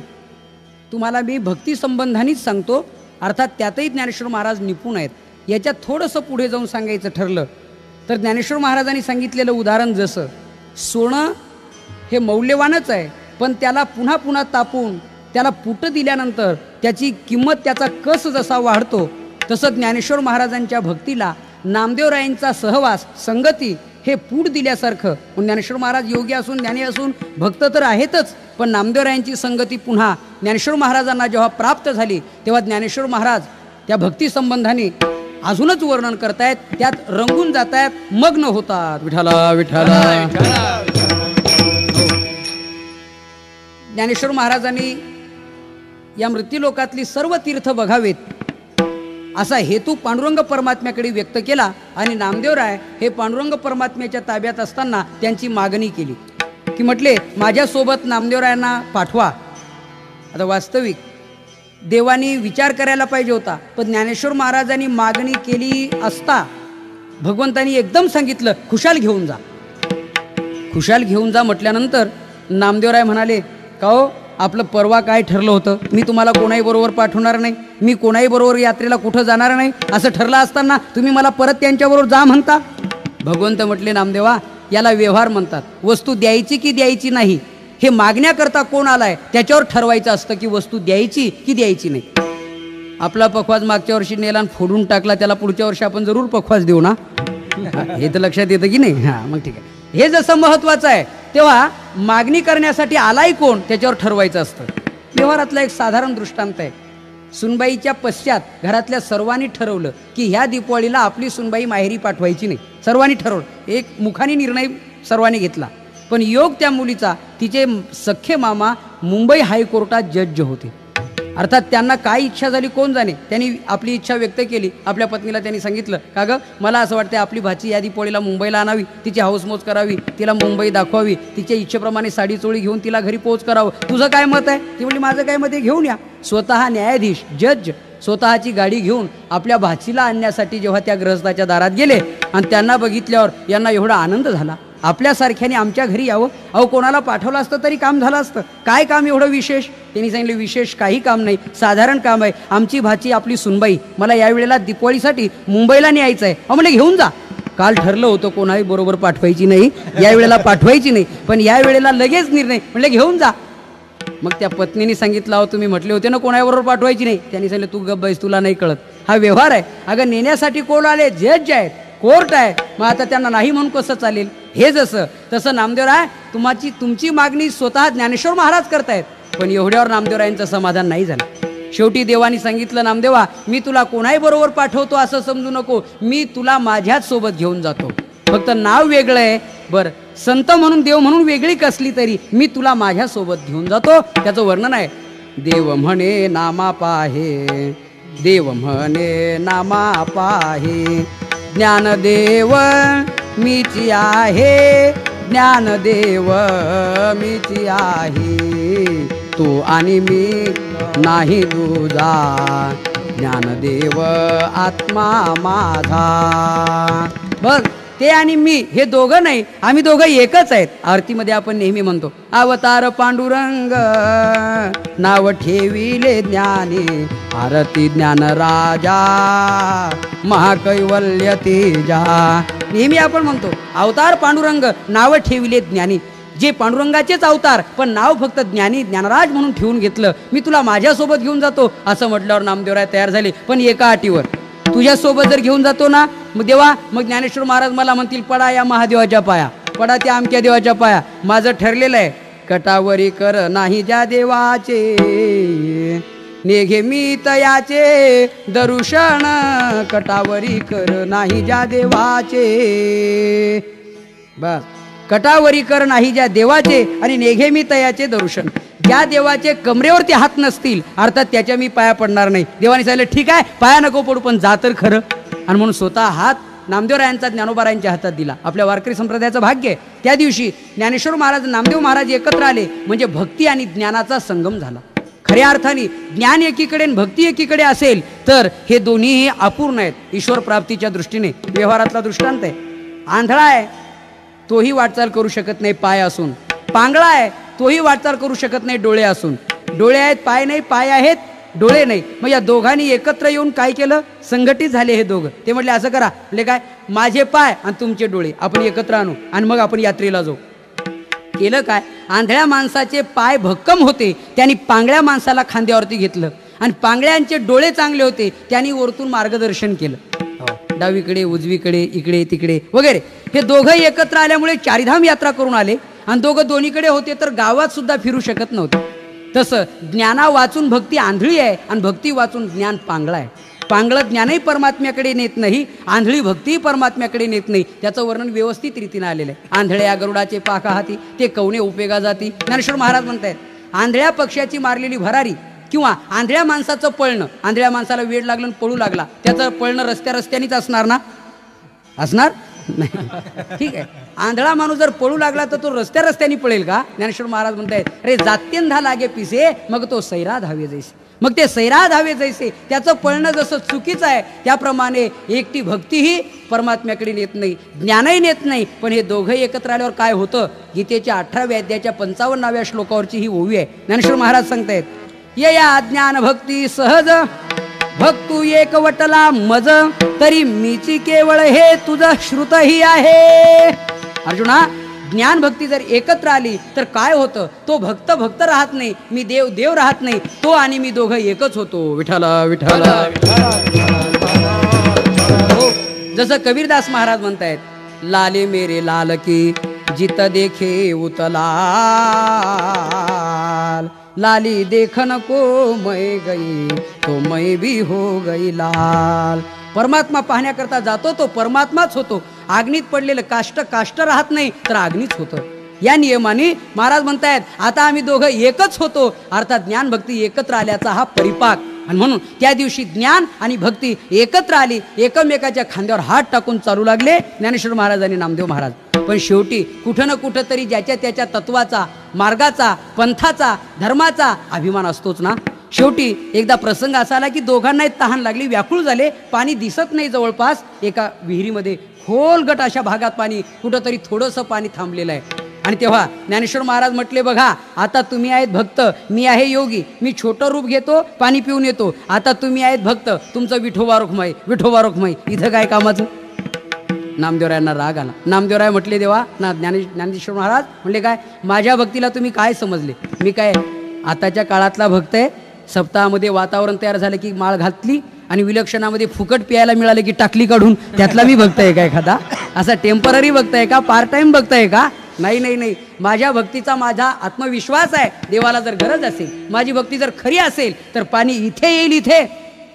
तुम्हाला मी भक्ती संबंधानेच सांगतो, अर्थात त्यातही ज्ञानेश्वर महाराज निपुण आहेत. याच्यात थोडंसं पुढे जाऊन सांगायचं ठरलं तर ज्ञानेश्वर महाराजांनी सांगितलेलं उदाहरण जसं सोनं हे मौल्यवानच आहे, पण त्याला पुन्हा पुन्हा तापून त्याला पुट दिल्यानंतर त्याची किंमत, त्याचा कस जसा वाढतो, तसं ज्ञानेश्वर महाराजांच्या भक्तीला नामदेवरायांचा सहवास, संगती हे पूट दिल्यासारखं. ज्ञानेश्वर महाराज योगी असून, ज्ञानी असून, भक्त तर आहेतच, पण नामदेवरायांची संगती पुन्हा ज्ञानेश्वर महाराजांना जेव्हा प्राप्त झाली तेव्हा ज्ञानेश्वर महाराज त्या भक्ती संबंधाने अजूनच वर्णन करतायत, त्यात रंगून जातायत, मग्न होतात. विठाला विठाला. ज्ञानेश्वर महाराजांनी या मृत्यूलोकातली सर्व तीर्थ बघावेत असा हेतू पांडुरंग परमात्म्याकडे व्यक्त केला आणि नामदेवराय हे पांडुरंग परमात्म्याच्या ताब्यात असताना त्यांची मागणी केली की म्हटले माझ्यासोबत नामदेवरायांना पाठवा. आता वास्तविक देवानी विचार करायला पाहिजे होता, पण ज्ञानेश्वर महाराजांनी मागणी केली असता भगवंतांनी एकदम सांगितलं खुशाल घेऊन जा. खुशाल घेऊन जा म्हटल्यानंतर नामदेवराय म्हणाले का हो, आपलं परवा काय ठरलं होतं, मी तुम्हाला कोणाही बरोबर पाठवणार नाही, मी कोणाही बरोबर यात्रेला कुठं जाणार नाही, असं ठरलं असताना तुम्ही मला परत त्यांच्याबरोबर जा म्हणता. भगवंत म्हटले नामदेवा, याला व्यवहार म्हणतात. वस्तू द्यायची की द्यायची नाही हे मागण्याकरता कोण आलाय त्याच्यावर ठरवायचं असतं की वस्तू द्यायची की द्यायची नाही. आपला पखवाज मागच्या वर्षी नेला आणि फोडून टाकला, त्याला पुढच्या वर्षी आपण जरूर पखवाज देऊ ना, हे तर लक्षात येतं की नाही. हां, मग ठीक आहे. हे जसं महत्त्वाचं आहे तेव्हा मागणी करण्यासाठी आलाय कोण त्याच्यावर ठरवायचं असतं. व्यवहारातला एक साधारण दृष्टांत आहे. सुनबाईच्या पश्चात घरातल्या सर्वांनी ठरवलं की ह्या दीपावळीला आपली सुनबाई माहेरी पाठवायची नाही. सर्वांनी ठरवलं, एक मुखाने निर्णय सर्वांनी घेतला. पण योग त्या मुलीचा, तिचे सख्खे मामा मुंबई हायकोर्टात जज होते. अर्थात त्यांना काय इच्छा झाली कोण जाणे, त्यांनी आपली इच्छा व्यक्त केली. आपल्या पत्नीला त्यांनी सांगितलं का गं, मला असं वाटतं आपली भाची या दीपावळीला मुंबईला आणावी, तिची हाऊसमौज करावी, तिला मुंबई दाखवावी, तिच्या इच्छेप्रमाणे साडी चोळी घेऊन तिला घरी पोच करावं. तुझं काय मत आहे? ती म्हणली माझं काय मत आहे, घेऊन या. स्वतः न्यायाधीश जज स्वतःची गाडी घेऊन आपल्या भाचीला आणण्यासाठी जेव्हा त्या गृहस्थाच्या दारात गेले आणि त्यांना बघितल्यावर यांना एवढा आनंद झाला, आपल्यासारख्याने आमच्या घरी यावं. अहो, कोणाला पाठवलं असतं तरी काम झालं असतं, काय काम एवढं विशेष? त्यांनी सांगितलं विशेष काही काम नाही, साधारण काम आहे. आमची भाची आपली सुनबाई मला यावेळेला दीपावळीसाठी मुंबईला न्यायचं आहे. अहो, म्हणजे घेऊन जा. काल ठरलं होतं कोणाही बरोबर पाठवायची नाही, यावेळेला पाठवायची नाही, पण यावेळेला लगेच निर्णय, म्हणजे घेऊन जा. मग त्या पत्नीने सांगितलं अहो तुम्ही म्हटले होते ना कोणाबरोबर पाठवायची नाही. त्यांनी सांगितलं तू गप्प बैस, तुला नाही कळत, हा व्यवहार आहे. अगं नेण्यासाठी कोण आले? जज आहेत, कोर्ट आहे. मग आता त्यांना नाही म्हणून कसं चालेल? हे जसं तसं नामदेवराय तुमची मागणी स्वतः ज्ञानेश्वर महाराज करतायत, पण एवढ्यावर नामदेवरायांचं समाधान नाही झालं. शेवटी देवानी सांगितलं नामदेवा, मी तुला कोणाही बरोबर पाठवतो असं समजू नको, मी तुला माझ्याच सोबत घेऊन जातो. फक्त नाव वेगळं आहे, बरं संत म्हणून देव म्हणून वेगळी कसली तरी मी तुला माझ्यासोबत घेऊन जातो. त्याचं वर्णन आहे. देव म्हणे नामा पाहे, देव म्हणे नामा पाहे, ज्ञानदेव मीची आहे, ज्ञानदेव मीची आहे, तू आणि मी नाही तुझा, ज्ञानदेव आत्मा माझा. बस ते आणि मी हे दोघं नाही, आम्ही दोघं एकच आहेत. आरतीमध्ये आपण नेहमी म्हणतो अवतार पांडुरंग नाव ठेविले ज्ञानी, आरती ज्ञान राजा महाकैवल्य तेजा. नेहमी आपण म्हणतो अवतार पांडुरंग नाव ठेविले ज्ञानी, जे पांडुरंगाचेच अवतार पण नाव फक्त ज्ञानी ज्ञानराज म्हणून ठेवून घेतलं. मी तुला माझ्यासोबत घेऊन जातो असं म्हटल्यावर नामदेवराय तयार झाले, पण एका अटीवर. तुझ्यासोबत जर घेऊन जातो ना मग देवा, मग ज्ञानेश्वर महाराज मला म्हणतील पडा या महादेवाच्या पाया, पडा त्या अमक्या देवाच्या पाया. माझं ठरलेलं आहे कटावरी कर नाही ज्या देवाचे, नेघे मी तयाचे दरुषण, कटावरी कर नाही ज्या देवाचे. बस, कटावरी कर नाही ज्या देवाचे आणि नेघे मी तयाचे दर्शन. ज्या देवाचे कमरेवरती हात नसतील अर्थात त्याच्या मी पाया पडणार नाही. देवाने सांगितलं ठीक आहे पाया नको पडू पण जा तर खरं. आणि म्हणून स्वतः हात नामदेवरायांचा ज्ञानोबारायांच्या हातात दिला. आपल्या वारकरी संप्रदायाचं भाग्य आहे. त्या दिवशी ज्ञानेश्वर महाराज नामदेव महाराज एकत्र आले म्हणजे भक्ती आणि ज्ञानाचा संगम झाला. खऱ्या अर्थाने ज्ञान एकीकडे आणि भक्ती एकीकडे असेल तर हे दोन्हीही अपूर्ण आहेत ईश्वर प्राप्तीच्या दृष्टीने. व्यवहारातला दृष्टांत आहे. आंधळा आहे तोही वाटचाल करू शकत नाही पाय असून. पांगळा आहे तोही वाटचाल करू शकत नाही डोळे असून. डोळे आहेत पाय नाही, पाय आहेत डोळे नाही. मग या दोघांनी एकत्र येऊन काय केलं, संघटित झाले हे दोघं. ते म्हटले असं करा, म्हणजे काय, माझे पाय आणि तुमचे डोळे आपण एकत्र आणू आणि मग आपण यात्रेला जाऊ. केलं काय, आंधळ्या माणसाचे पाय भक्कम होते, त्यांनी पांगळ्या माणसाला खांद्यावरती घेतलं आणि पांगळ्यांचे डोळे चांगले होते, त्यांनी वरतून मार्गदर्शन केलं. डावीकडे उजवीकडे इकडे तिकडे वगैरे. हे दोघं एकत्र आल्यामुळे चारिधाम यात्रा करून आले आणि दोघं दोन्हीकडे होते तर गावात सुद्धा फिरू शकत नव्हते. तसं ज्ञाना वाचून भक्ती आंधळी आहे आणि भक्ती वाचून ज्ञान पांगळा आहे. पांगळं ज्ञानही परमात्म्याकडे नेत नाही, आंधळी भक्तीही परमात्म्याकडे नेत नाही. त्याचं वर्णन व्यवस्थित रीतीनं आलेलं आहे. आंधळ्या गरुडाचे पाका हाती ते कवने उपयोगा जाती. ज्ञानेश्वर महाराज म्हणतायत, आंधळ्या पक्ष्याची मारलेली भरारी किंवा आंधळ्या माणसाचं पळणं, आंधळ्या माणसाला वेड लागलं पळू लागला, त्याचं पळणं रस्त्यानेच असणार ना, असणार नाही. ठीक आहे, आंधळा माणूस जर पळू लागला तर तो रस्त्याने पळेल का. ज्ञानेश्वर महाराज म्हणतायत, अरे जात्यंधा लागे पिसे मग तो सैरा धावे जैसे. मग ते सैरा धावे जैसे त्याचं पळणं जसं चुकीचं आहे त्याप्रमाणे एकटी भक्तीही परमात्म्याकडे नेत नाही, ज्ञानही नेत नाही. पण हे दोघं एकत्र आल्यावर काय होतं, गीतेच्या 18व्या अध्यायाच्या 55व्या श्लोकावरची ही ओवी आहे. ज्ञानेश्वर महाराज सांगतायत, ये या ज्ञान भक्ती सहज भक्तू एक वटला मज तरी मीची केवळ हे तुझं श्रुतही आहे. अर्जुना, ज्ञान भक्ती जर एकत्र आली तर काय होतं, तो भक्त भक्त राहत नाही, मी देव देव राहत नाही, तो आणि मी दोघं एकच होतो. विठ्ठला विठ्ठला. हो, जसं कबीरदास महाराज म्हणतायत, लाले मेरे लाल की जित देखे उतलाल लाली देखन को मैं गई तो मैं भी हो गई लाल. परमात्मा पाहण्याकरता जातो तो परमात्माच होतो. आग्नीत पडलेलं काष्ट राहत नाही तर अग्नीच होतं. या नियमाने महाराज म्हणतायत, आता आम्ही दोघं एकच होतो, अर्थात ज्ञान भक्ती एकत्र आल्याचा हा परिपाक. आणि म्हणून त्या दिवशी ज्ञान आणि भक्ती एकत्र आली, एकमेकाच्या खांद्यावर हात टाकून चालू लागले ज्ञानेश्वर महाराज आणि नामदेव महाराज. पण शेवटी कुठं ना कुठं तरी ज्याच्या त्याच्या तत्वाचा, मार्गाचा, पंथाचा, धर्माचा अभिमान असतोच ना. शेवटी एकदा प्रसंग असा आला की दोघांनाही तहान लागली, व्याकुळ झाले, पाणी दिसत नाही जवळपास. एका विहिरीमध्ये खोलगट अशा भागात पाणी, कुठंतरी थोडंसं पाणी थांबलेलं आहे. आणि तेव्हा ज्ञानेश्वर महाराज म्हटले, बघा आता तुम्ही आहेत भक्त, मी आहे योगी, मी छोटं रूप घेतो, पाणी पिऊन येतो. आता तुम्ही आहेत भक्त, तुमचं विठोबा रुक्माई, इथं काय कामाचं. नामदेवरायांना राग आला. नामदेवराय म्हटले, देवा ज्ञानेश्वर महाराज म्हटले, काय माझ्या भक्तीला तुम्ही काय समजले, मी काय आताच्या काळातला भक्त आहे. सप्ताहामध्ये वातावरण तयार झालं की माळ घातली आणि विलक्षणामध्ये फुकट प्यायला मिळालं की टाकली काढून, त्यातला मी भक्त आहे का एखादा, असा टेम्पररी भक्त आहे का, पार्ट टाइम भक्त आहे का. नाही, माझ्या भक्तीचा माझा आत्मविश्वास आहे. देवाला जर गरज असेल, माझी भक्ती जर खरी असेल तर पाणी इथे येईल. इथे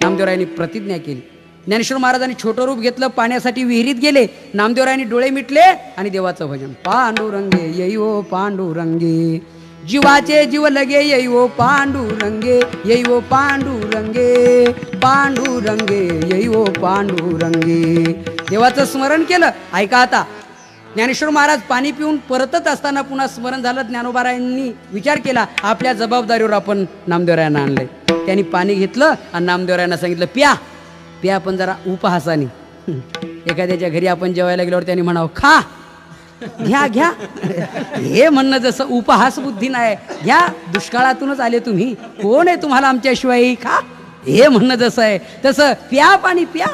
नामदेवरायांनी प्रतिज्ञा केली. ज्ञानेश्वर महाराजांनी छोटं रूप घेतलं, पाण्यासाठी विहिरीत गेले. नामदेवरायांनी डोळे मिटले आणि देवाचं भजन, पांडुरंगे येईवो पांडुरंगे जीवाचे जीव लगे येईवो पांडुरंगे, येईवो पांडुरंगे, पांडुरंगे येईवो पांडुरंगे. देवाचं स्मरण केलं. ऐका आता, ज्ञानेश्वर महाराज पाणी पिऊन परतत असताना पुन्हा स्मरण झालं. ज्ञानोबारायांनी विचार केला, आपल्या जबाबदारीवर आपण नामदेवरायांना आणलंय. त्यांनी पाणी घेतलं आणि नामदेवरायांना सांगितलं, प्या पण जरा उपहासाने. एखाद्याच्या घरी आपण जेवायला गेल्यावर त्यांनी म्हणावं, खा, घ्या. हे म्हणणं जसं उपहास बुद्धी नाही, घ्या, दुष्काळातूनच आले तुम्ही, कोण आहे तुम्हाला आमच्याशिवाय, खा, हे म्हणणं जसं आहे तसं प्या, पाणी प्या,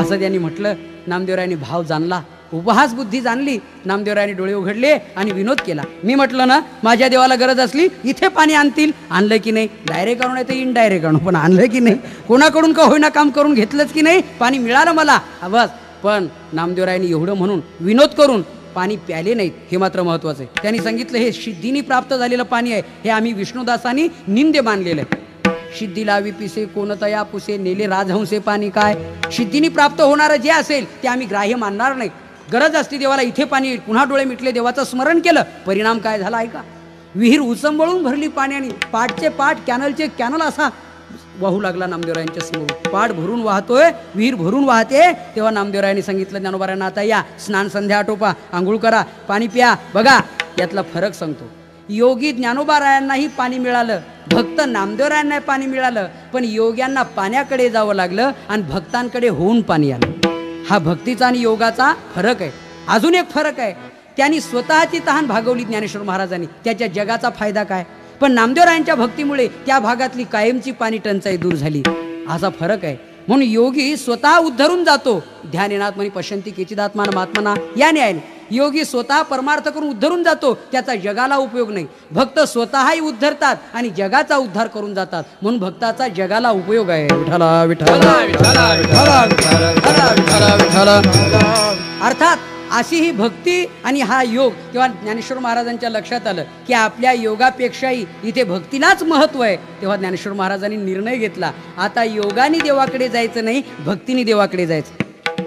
असं त्यांनी म्हटलं. नामदेवरायांनी भाव जाणला, उपहास बुद्धी जाणली. नामदेवरायांनी डोळे उघडले आणि विनोद केला. मी म्हटलं ना, माझ्या देवाला गरज असली इथे पाणी आणतील. आणलं की नाही, डायरेक्ट आणू नाही तर इनडायरेक्ट आणू, पण आणलं की नाही, कोणाकडून का होईना काम करून घेतलंच की नाही, पाणी मिळालं मला, बस. पण नामदेवरायांनी एवढं म्हणून विनोद करून पाणी प्याले नाहीत, हे मात्र महत्वाचं आहे. त्यांनी सांगितलं, हे सिद्धीने प्राप्त झालेलं पाणी आहे, हे आम्ही विष्णुदासांनी निंद्य मानलेलं आहे. सिद्धीला विपिसे कोणतया पुसे नेले राजहंसे पाणी काय. सिद्धीने प्राप्त होणारं जे असेल ते आम्ही ग्राह्य मानणार नाही. गरज असते देवाला इथे पाणी, पुन्हा डोळे मिटले, देवाचं स्मरण केलं, परिणाम काय झाला ऐका. विहीर उचंबळून भरली पाण्याने, पाटचे पाट, कॅनलचे कॅनल असा वाहू लागला नामदेवरायांच्या समोर. पाट भरून वाहतोय, विहीर भरून वाहते. तेव्हा नामदेवरायांनी सांगितलं ज्ञानोबारायांना, आता या, स्नान संध्या आटोपा, आंघोळ करा, पाणी प्या. बघा यातला फरक सांगतो. योगी ज्ञानोबारायांनाही पाणी मिळालं, भक्त नामदेवरायांना पाणी मिळालं, पण योग्यांना पाण्याकडे जावं लागलं आणि भक्तांकडे होऊन पाणी आलं. हा भक्तीचा आणि योगाचा फरक आहे. अजून एक फरक आहे, त्यांनी स्वतःची तहान भागवली ज्ञानेश्वर महाराजांनी, त्याच्या जगाचा फायदा काय? पण नामदेवरायांच्या भक्तीमुळे त्या भागातली कायमची पाणी टंचाई दूर झाली. असा फरक आहे. म्हणून योगी स्वतः उद्धरून जातो. ध्यानेनाथ म्हणे पश्यंती केचिदात्मान महात्मना, या न्यायाने योगी स्वतः परमार्थ करून उद्धरून जातो, त्याचा जगाला उपयोग नाही. भक्त स्वतःही उद्धरतात आणि जगाचा उद्धार करून जातात, म्हणून भक्ताचा जगाला उपयोग आहे. विठ्ठला विठ्ठला विठ्ठला विठ्ठला विठ्ठला. अर्थात अशी ही भक्ती आणि हा योग तेव्हा ज्ञानेश्वर महाराजांच्या लक्षात आलं की आपल्या योगापेक्षाही इथे भक्तीलाच महत्व आहे. तेव्हा ज्ञानेश्वर महाराजांनी निर्णय घेतला, आता योगाने देवाकडे जायचं नाही, भक्तीने देवाकडे जायचं.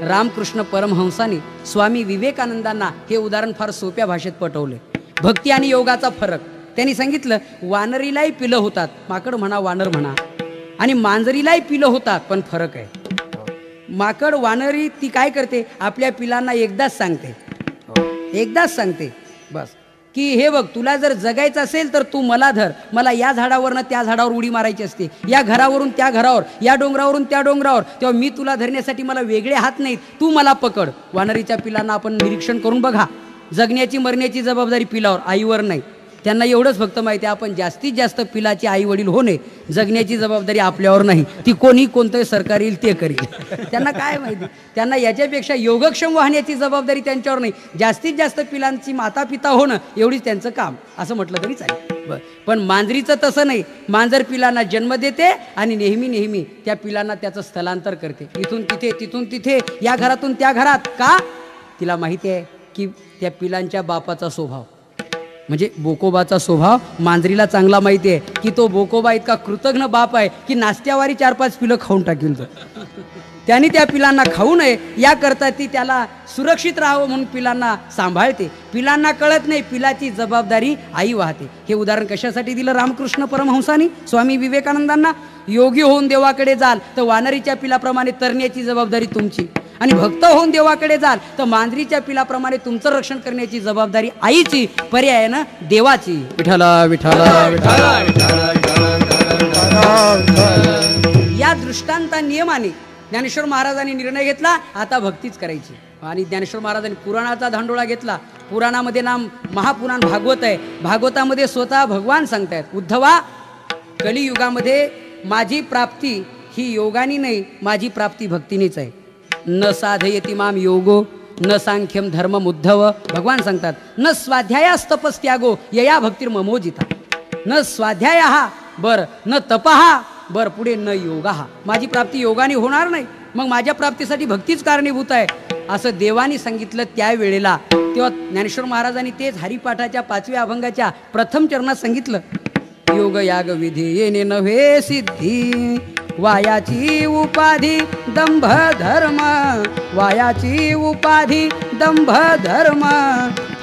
रामकृष्ण परमहंसानी स्वामी विवेकानंदांना हे उदाहरण फार सोप्या भाषेत पटवले. भक्ती आणि योगाचा फरक त्यांनी सांगितलं. वानरीलाही पिलं होतात, माकड म्हणा वानर म्हणा, आणि मांजरीलाही पिलं होतात, पण फरक आहे. माकड वानरी ती काय करते, आपल्या पिलांना एकदाच सांगते बस की हे बघ, तुला जर जगायचं असेल तर तू मला धर, मला या झाडावरनं त्या झाडावर उडी मारायची असते, या घरावरून त्या घरावर, या डोंगरावरून त्या डोंगरावर, तेव्हा मी तुला धरण्यासाठी मला वेगळे हात नाहीत, तू मला पकड. वानरीच्या पिलांना आपण निरीक्षण करून बघा, जगण्याची मरण्याची जबाबदारी पिलावर, आईवर नाही. त्यांना एवढंच फक्त माहिती आहे, आपण जास्तीत जास्त पिलाचे आई वडील होणे, जगण्याची जबाबदारी आपल्यावर नाही, ती कोणी कोणतं सरकार येईल ते करेल. त्यांना काय माहिती, त्यांना याच्यापेक्षा योगक्षम वाहण्याची जबाबदारी त्यांच्यावर नाही, जास्तीत जास्त पिलांची माता पिता होणं एवढीच त्यांचं काम, असं म्हटलं तरी चालेल. पण मांजरीचं तसं नाही. मांजर पिलांना जन्म देते आणि नेहमी नेहमी त्या पिलांना त्याचं स्थलांतर करते, इथून तिथे तिथून तिथे, या घरातून त्या घरात. का? तिला माहिती आहे की त्या पिलांच्या बापाचा स्वभाव म्हणजे बोकोबाचा स्वभाव मांजरीला चांगला माहिती आहे की तो बोकोबा इतका कृतज्ञ बाप आहे की नाश्त्यावारी 4-5 पिलं खाऊन टाकील. त्यांनी त्या पिलांना खाऊ नये याकरता ती त्याला सुरक्षित राहावं म्हणून पिलांना सांभाळते. पिलांना कळत नाही, पिलाची जबाबदारी आई वाहते. हे उदाहरण कशासाठी दिलं रामकृष्ण परमहंसानी स्वामी विवेकानंदांना? योगी होऊन देवाकडे जाल तर वानरीच्या पिलाप्रमाणे तरण्याची जबाबदारी तुमची, आणि भक्त होऊन देवाकडे जाल तर मांजरीच्या पिलाप्रमाणे तुमचं रक्षण करण्याची जबाबदारी आईची, पर्यायानं देवाची. विठ्ठला विठ्ठला विठ्ठला. या दृष्टांता नियमाने ज्ञानेश्वर महाराजांनी निर्णय घेतला, आता भक्तीच करायची. आणि ज्ञानेश्वर महाराजांनी पुराणाचा धांडोळा घेतला. पुराणामध्ये नाम महापुराण भागवत आहे. भागवतामध्ये स्वतः भगवान सांगतायत, उद्धवा, कलियुगामध्ये माझी प्राप्ती ही योगानी नाही, माझी प्राप्ती भक्तीनेच आहे. न साधयति माम योगो न सांख्यम धर्मम उद्धव. भगवान सांगतात, न स्वाध्यायास्तपस्त्यागो यया भक्तिर्ममोजिता. न स्वाध्याय हा बर, न तपहा बर, पुढे न योगा हा. माझी प्राप्ती योगाने होणार नाही, मग माझ्या प्राप्तीसाठी भक्तीच कारणीभूत आहे असं देवानी सांगितलं त्यावेळेला. तेव्हा ज्ञानेश्वर महाराजांनी तेच हरिपाठाच्या 5व्या अभंगाच्या प्रथम चरणात सांगितलं, योग याग विधी येणे नव्हे सिद्धी, वायाची उपाधी दंभ धर्म, वायाची उपाधी दंभ धर्म,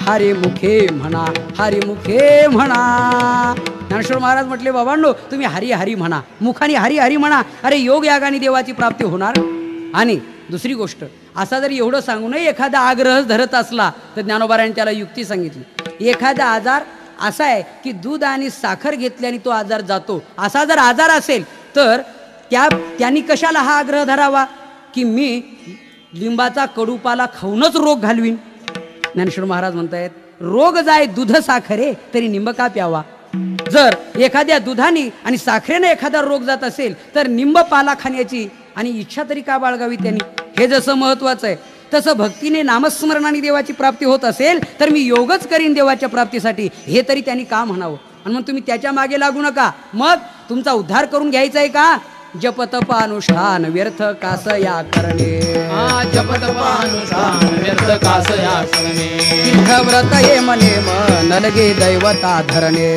हरी मुखे म्हणा, हरी मुखे म्हणा. ज्ञानेश्वर महाराज म्हटले, बाबांनो तुम्ही हरी हरी म्हणा, मुखाने हरी हरी म्हणा, अरे योग यागाने देवाची प्राप्ती होणार. आणि दुसरी गोष्ट, असा जर एवढं सांगूनही एखादा आग्रह धरत असला तर ज्ञानोबारायांनी त्याला युक्ती सांगितली. एखादा आजार असा आहे की दूध आणि साखर घेतल्याने तो आजार जातो, असा जर आजार असेल तर त्यांनी कशाला हा आग्रह धरावा की मी लिंबाचा कडूपाला खाऊनच रोग घालवीन. ज्ञानेश्वर महाराज म्हणतायत, रोग जाय दूध साखरे तरी निंब का प्यावा. जर एखाद्या दुधाने आणि साखरेने एखादा रोग जात असेल तर निंब पाला खाण्याची आणि इच्छा तरी का बाळगावी त्यांनी. हे जसं महत्वाचं आहे तसं भक्तीने नामस्मरणाने देवाची प्राप्ती होत असेल तर मी योगच करीन देवाच्या प्राप्तीसाठी, हे तरी त्यांनी का म्हणावं. आणि मग तुम्ही त्याच्या मागे लागू नका, मग तुमचा उद्धार करून घ्यायचा आहे का. जपतप अनुष्ठान व्यर्थ कास या करणे,
जपतप अनुष्ठान व्यर्थ कास या करणे,
तीर्थव्रत ये मने मन लगे दैवता धरणे,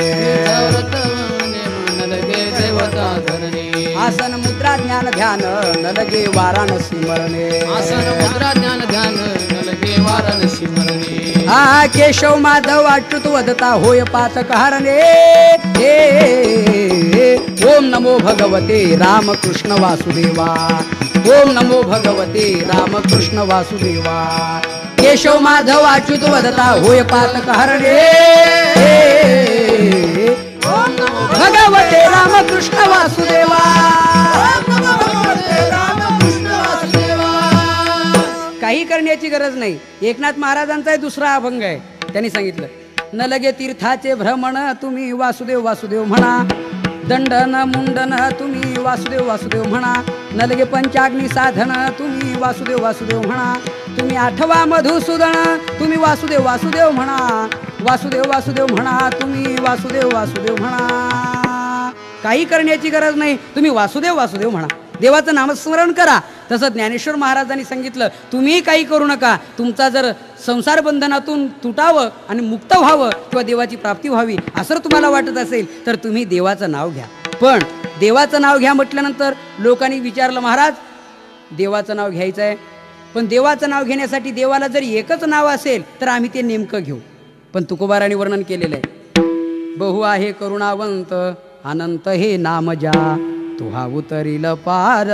देवता धरणे,
आसन मुद्रा ज्ञान ध्यान न लगे वाराणसी मरणे,
आसन मुद्रा ज्ञान ध्यान न लगे वाराणसी मरणे,
हा केशव माधव अच्युत वदता होय पातक हरणे. ओम नमो भगवते रामकृष्ण वासुदेवा, ओम नमो भगवते रामकृष्ण वासुदेवा, केशव माधव अच्युत वदता होय पातक हरणे.
ओम नमो
भगवते रामकृष्ण वासुदेवा,
रामकृष्ण वासुदेवा.
काही करण्याची गरज नाही. एकनाथ महाराजांचा दुसरा अभंग आहे, त्यांनी सांगितलं, न लगे तीर्थाचे भ्रमण तुम्ही वासुदेव वासुदेव म्हणा, दंडन मुंडन तुम्ही वासुदेव वासुदेव म्हणा, न लगे पंचाग्नी साधन तुम्ही वासुदेव वासुदेव म्हणा, तुम्ही आठवा मधुसूदन तुम्ही वासुदेव वासुदेव म्हणा, वासुदेव वासुदेव म्हणा तुम्ही वासुदेव वासुदेव म्हणा. काही करण्याची गरज नाही, तुम्ही वासुदेव वासुदेव म्हणा, देवाचं नामस्मरण करा. तसं ज्ञानेश्वर महाराजांनी सांगितलं, तुम्ही काही करू नका. तुमचा जर संसार बंधनातून तुटावं आणि मुक्त व्हावं किंवा देवाची प्राप्ती व्हावी असं तुम्हाला वाटत असेल तर तुम्ही देवाचं नाव घ्या. पण देवाचं नाव घ्या म्हटल्यानंतर लोकांनी विचारलं, महाराज देवाचं नाव घ्यायचं आहे, पण देवाचं नाव घेण्यासाठी देवाला जर एकच नाव असेल तर आम्ही ते नेमकं घेऊ. पण तुकोबारांनी वर्णन केलेलं आहे, बहु आहे करुणावंत अनंत हे नाम ज्या तुहा उतरील पार.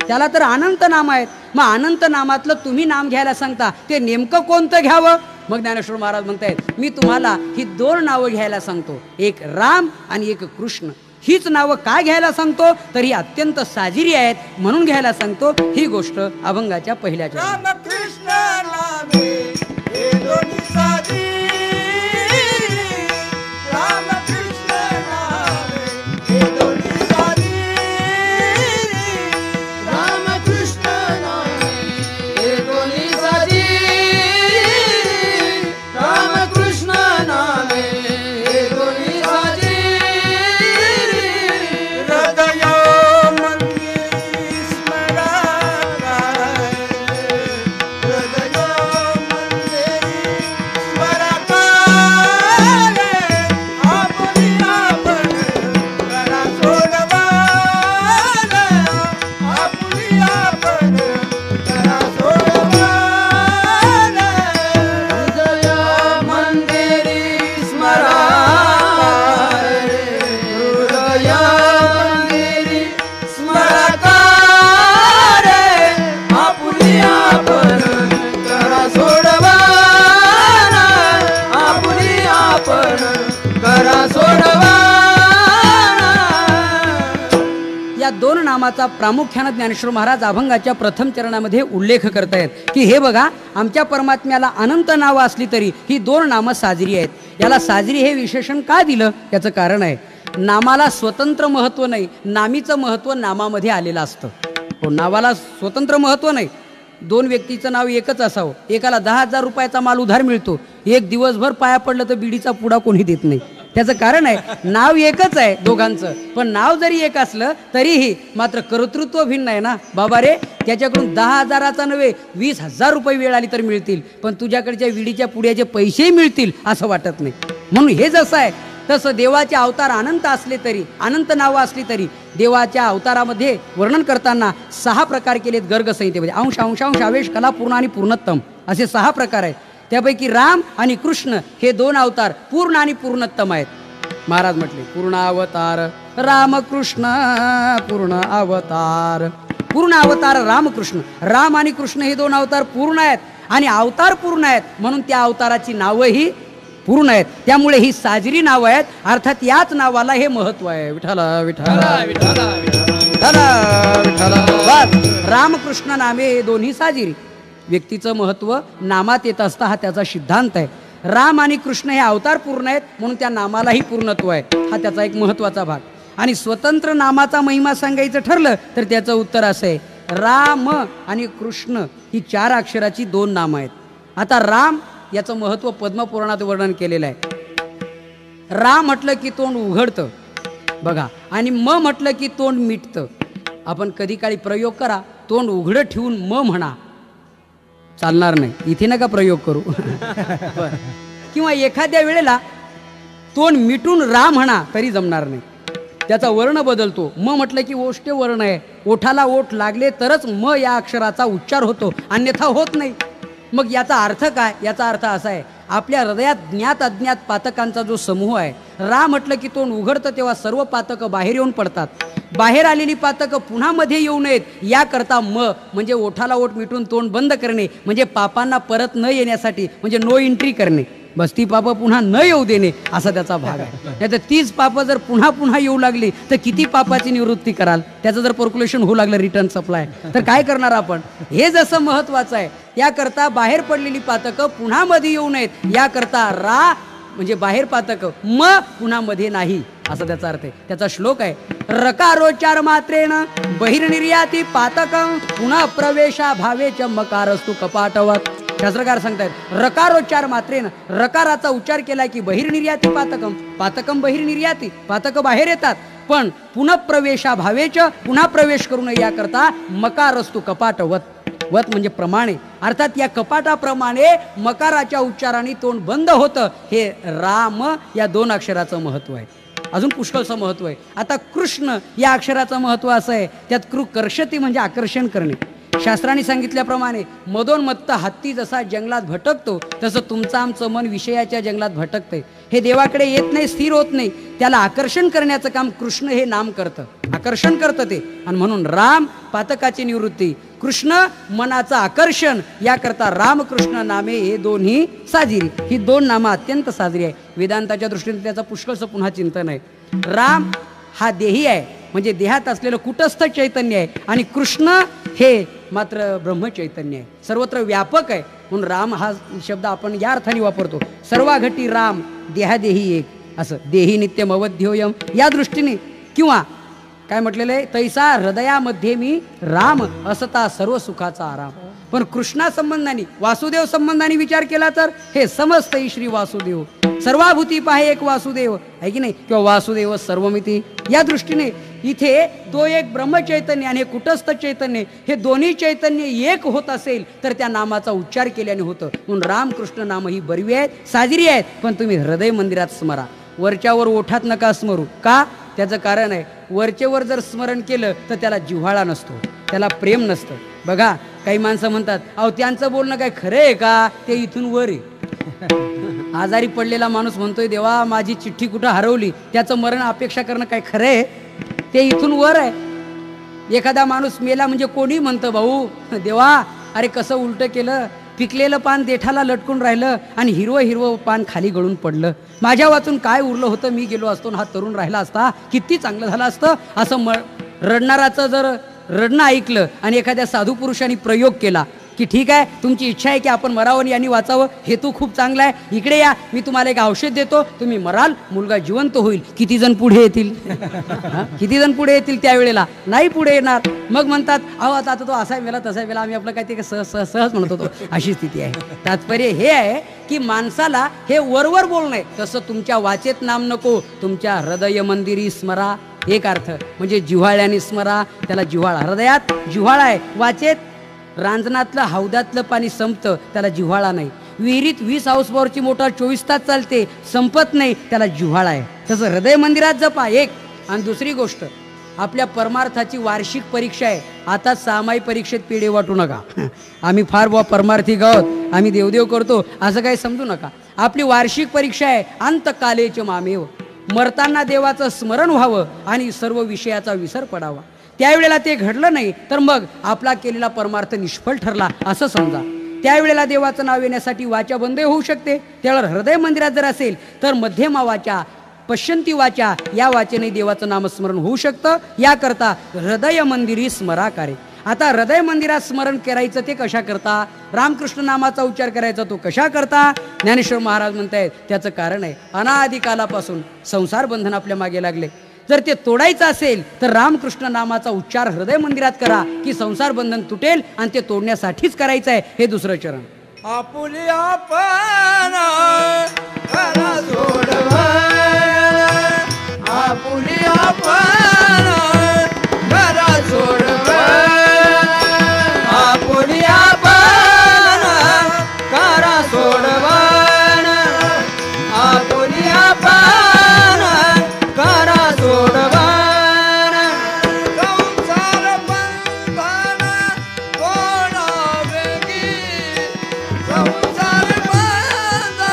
त्याला तर अनंत नाम आहेत, मग अनंत नामातलं तुम्ही नाम घ्यायला सांगता, ते नेमकं कोणतं घ्यावं? मग ज्ञानेश्वर महाराज म्हणतायत, मी तुम्हाला ही दोन नावं घ्यायला सांगतो, एक राम आणि एक कृष्ण. हीच नावं काय घ्यायला सांगतो तर ही अत्यंत साजिरी आहेत म्हणून घ्यायला सांगतो. ही गोष्ट अभंगाच्या पहिल्याच्या दोन नामाचा प्रामुख्यानं ज्ञानेश्वर महाराज अभंगाच्या प्रथम चरणामध्ये उल्लेख करतायत की हे बघा, आमच्या परमात्म्याला अनंत नावं असली तरी ही दोन नामं साजरी आहेत. याला साजरी हे विशेषण का दिलं याचं कारण आहे, नामाला स्वतंत्र महत्त्व नाही, नामीचं महत्त्व नामामध्ये आलेलं असतं. हो, नावाला स्वतंत्र महत्त्व नाही. दोन व्यक्तीचं नाव एकच असावं, एकाला 10,000 रुपयाचा माल उधार मिळतो, एक दिवसभर पाया पडलं तर बिडीचा पुडा कोणी देत नाही. त्याचं कारण आहे नाव एकच आहे दोघांचं, पण नाव जरी एक असलं तरीही मात्र कर्तृत्व भिन्न आहे ना. बाबा रे, त्याच्याकडून 10,000चा नव्हे 20,000 रुपये वेळ आली तर मिळतील, पण तुझ्याकडच्या विडीच्या पुड्याचे पैसेही मिळतील असं वाटत नाही. म्हणून हे जसं आहे तसं देवाचे अवतार अनंत असले तरी, अनंत नावं असली तरी देवाच्या अवतारामध्ये वर्णन करताना 6 प्रकार केलेत गर्गसंहितेमध्ये. अंश अंशांश आवेश कला पूर्ण आणि पूर्णत्तम असे 6 प्रकार आहेत. त्यापैकी राम आणि कृष्ण हे 2 अवतार पूर्ण आणि पूर्णत्तम आहेत. महाराज म्हटले पूर्ण अवतार रामकृष्ण, पूर्ण अवतार. पूर्ण अवतार रामकृष्ण, राम आणि कृष्ण हे 2 अवतार पूर्ण आहेत आणि अवतार पूर्ण आहेत म्हणून त्या अवताराची नावंही पूर्ण आहेत. त्यामुळे ही साजरी नावं आहेत, अर्थात याच नावाला हे महत्व आहे. विठ्ठला विठ्ठला विठ्ठला विठ्ठला विठ्ठला. रामकृष्ण नामे हे दोन्ही साजिरी. व्यक्तीचं महत्व नामात येत असतं हा त्याचा सिद्धांत आहे. राम आणि कृष्ण हे अवतार पूर्ण आहेत म्हणून त्या नामालाही पूर्णत्व आहे, हा त्याचा एक महत्वाचा भाग. आणि स्वतंत्र नामाचा महिमा सांगायचं ठरलं तर त्याचं उत्तर असं आहे, राम आणि कृष्ण ही 4 अक्षराची 2 नामं आहेत. आता राम याचं महत्व पद्मपुराणात वर्णन केलेलं आहे. राम म्हटलं की तोंड उघडतं बघा, आणि म म्हटलं की तोंड मिटतं. आपण कधी काळी प्रयोग करा, तोंड उघडं ठेवून म म्हणा, चालणार नाही. इथे नका प्रयोग करू. किंवा एखाद्या वेळेला तोंड मिटून रा म्हणा तरी जमणार नाही, त्याचा वर्ण बदलतो. म म्हटलं की ओष्टे वर्ण आहे, ओठाला ओठ लागले तरच म या अक्षराचा उच्चार होतो, अन्यथा होत नाही. मग याचा अर्थ काय? याचा अर्थ असा आहे, आपल्या हृदयात ज्ञात अज्ञात पातकांचा जो समूह आहे, रा म्हटलं की तोंड उघडतं तेव्हा सर्व पातकं बाहेर येऊन पडतात. बाहेर आलेली पातकं पुन्हा मध्ये येऊ नयेत याकरता म म्हणजे ओठाला ओठ मिटून तोंड बंद करणे, म्हणजे पापांना परत न येण्यासाठी, म्हणजे नो एंट्री करणे. बस ती पापं पुन्हा न येऊ देणे असा त्याचा भाग आहे. नाही तर तीच पापं जर पुन्हा पुन्हा येऊ लागली तर किती पापाची निवृत्ती कराल? त्याचं जर पर्क्युलेशन होऊ लागलं रिटर्न सप्लाय तर काय करणार आपण? हे जसं महत्वाचं आहे याकरता बाहेर पडलेली पातकं पुन्हा मध्ये येऊ नयेत याकरता रा म्हणजे बाहेर पातक म पुन्हा मध्ये नाही असा त्याचा अर्थ आहे. त्याचा श्लोक आहे रकारोच्चार मात्रेण बहिर्निर्याती पातकं पुन्हा प्रवेशा भावेच मकारस्तु कपाटवत. शास्त्रकार सांगतायत रकारोच्चार मात्रेण रकाराचा उच्चार केला की बहिर्निर्याती पातकं पातकं बहिर्निर्याती पातकं बाहेर येतात पण पुन्हा प्रवेशा भावेच पुन्हा प्रवेश करू नये याकरता मकारस्तु कपाटवत. वत म्हणजे प्रमाणे अर्थात या कपाटाप्रमाणे मकाराच्या उच्चाराने तोंड बंद होतं. हे राम या 2 अक्षराचं महत्व आहे. अजून पुष्कळचं महत्व आहे. आता कृष्ण या अक्षराचं महत्व असं आहे त्यात कर्षती म्हणजे आकर्षण करणे. शास्त्राने सांगितल्याप्रमाणे मदोन्मत्त हत्ती जसा जंगलात भटकतो तसं तुमचं आमचं मन विषयाच्या जंगलात भटकतंय. हे देवाकडे येत नाही स्थिर होत नाही. त्याला आकर्षण करण्याचं काम कृष्ण हे नाम करतं आकर्षण करतं ते. आणि म्हणून राम पातकाची निवृत्ती कृष्ण मनाचं आकर्षण याकरता रामकृष्ण नामे हे दोन्ही साजिरी. ही 2 नामं अत्यंत साजरी आहे. वेदांताच्या दृष्टीने त्याचं पुष्कळचं पुन्हा चिंतन आहे. राम हा देही आहे म्हणजे देहात असलेलं कुटस्थ चैतन्य आहे आणि कृष्ण हे मात्र ब्रह्मचैतन्य आहे सर्वत्र व्यापक आहे. म्हणून राम हा शब्द आपण या अर्थाने वापरतो सर्वाघटी राम देहादेही एक असं देही नित्यम अवध्योयम या दृष्टीने. किंवा काय म्हटलेलं आहे तैसा हृदयामध्ये मी राम असता सर्व सुखाचा आराम. पण कृष्णा संबंधाने वासुदेव संबंधाने विचार केला तर हे समस्त श्री वासुदेव सर्वाभूती पाहे एक वासुदेव आहे की नाही किंवा वासुदेव सर्वमिती या दृष्टीने इथे तो एक ब्रह्मचैतन्य आणि कुटस्थ चैतन्य हे दोन्ही चैतन्य एक होत असेल तर त्या नामाचा उच्चार केल्याने होतं. म्हणून रामकृष्ण नाम ही बरवी आहेत साजिरी आहेत पण तुम्ही हृदय मंदिरात स्मरा. वरच्यावर ओठात नका स्मरू. का? त्याचं कारण आहे वरचेवर जर स्मरण केलं तर त्याला जिव्हाळा नसतो त्याला प्रेम नसतं. बघा काही माणसं म्हणतात अहो त्यांचं बोलणं काय खरं आहे का? ते इथून वर आहे. आजारी पडलेला माणूस म्हणतोय देवा माझी चिठ्ठी कुठं हरवली त्याचं मरण अपेक्षा करणं काय खरं आहे? ते इथून वर आहे. एखादा माणूस मेला म्हणजे कोणी म्हणतं भाऊ देवा अरे कसं उलट केलं पिकलेलं पान देठाला लटकून राहिलं आणि हिरवं हिरवं पान खाली गळून पडलं माझ्या वाचून काय उरलं होतं मी गेलो असतो हा तरुण राहिला असता किती चांगलं झालं असतं असं रडणाराचं जर रडणं ऐकलं आणि एखाद्या साधू पुरुषांनी प्रयोग केला की ठीक आहे तुमची इच्छा आहे की आपण मरावं यांनी वाचावं हेतू खूप चांगला आहे इकडे या मी तुम्हाला एक औषध देतो तुम्ही मराल मुलगा जिवंत होईल. किती जण पुढे येतील? किती जण पुढे येतील? त्यावेळेला नाही पुढे येणार. मग म्हणतात अहो आता तो असा वेळा तसा वेळा आम्ही आपलं काय ते सहज म्हणत होतो अशी स्थिती आहे. तात्पर्य हे आहे की माणसाला हे वरवर बोलणं आहे तसं तुमच्या वाचेत नाम नको तुमच्या हृदय मंदिरी स्मरा. एक अर्थ म्हणजे जिव्हाळ्याने स्मरा. त्याला जिव्हाळा हृदयात जिव्हाळा आहे. वाचेत रांजणातलं हौदातलं पाणी संपतं त्याला जिव्हाळा नाही. विहिरीत 20 हाऊस पॉवरची मोटार 24 तास चालते संपत नाही त्याला जिव्हाळा आहे. तसं हृदय मंदिरात जपा एक. आणि दुसरी गोष्ट आपल्या परमार्थाची वार्षिक परीक्षा आहे. आता 6माही परीक्षेत पेढे वाटू नका. आम्ही फार परमार्थिक आहोत आम्ही देवदेव करतो असं काही समजू नका. आपली वार्षिक परीक्षा आहे अंतकालेच मामेव. मरताना देवाचं स्मरण व्हावं आणि सर्व विषयाचा विसर पडावा. त्यावेळेला ते घडलं नाही तर मग आपला केलेला परमार्थ निष्फळ ठरला असं समजा. त्यावेळेला देवाचं नाव येण्यासाठी वाचा बंद होऊ शकते. त्यावेळेला हृदय मंदिरात जर असेल तर मध्यमा वाचा पश्यंती वाचा या वाचेने देवाचं नामस्मरण होऊ शकतं. याकरता हृदय मंदिरी स्मराकारे. आता हृदय मंदिरात स्मरण करायचं ते कशा करता? रामकृष्ण नामाचा उच्चार करायचा तो कशा करता? ज्ञानेश्वर महाराज म्हणतायत त्याचं कारण आहे अनादिकालापासून संसार बंधन आपल्या मागे लागले. जर ते तोडायचं असेल तर रामकृष्ण नामाचा उच्चार हृदय मंदिरात करा की संसार बंधन तुटेल आणि ते तोडण्यासाठीच करायचं आहे. हे दुसरं चरण.
आपुली आपण घरा सोडवा आपुली आपण घरा सोडवा आपुली आपण घरा सोडवा आपुली आपण घरा सोडवा संसार बंधन कोणा वेगी संसार बंधन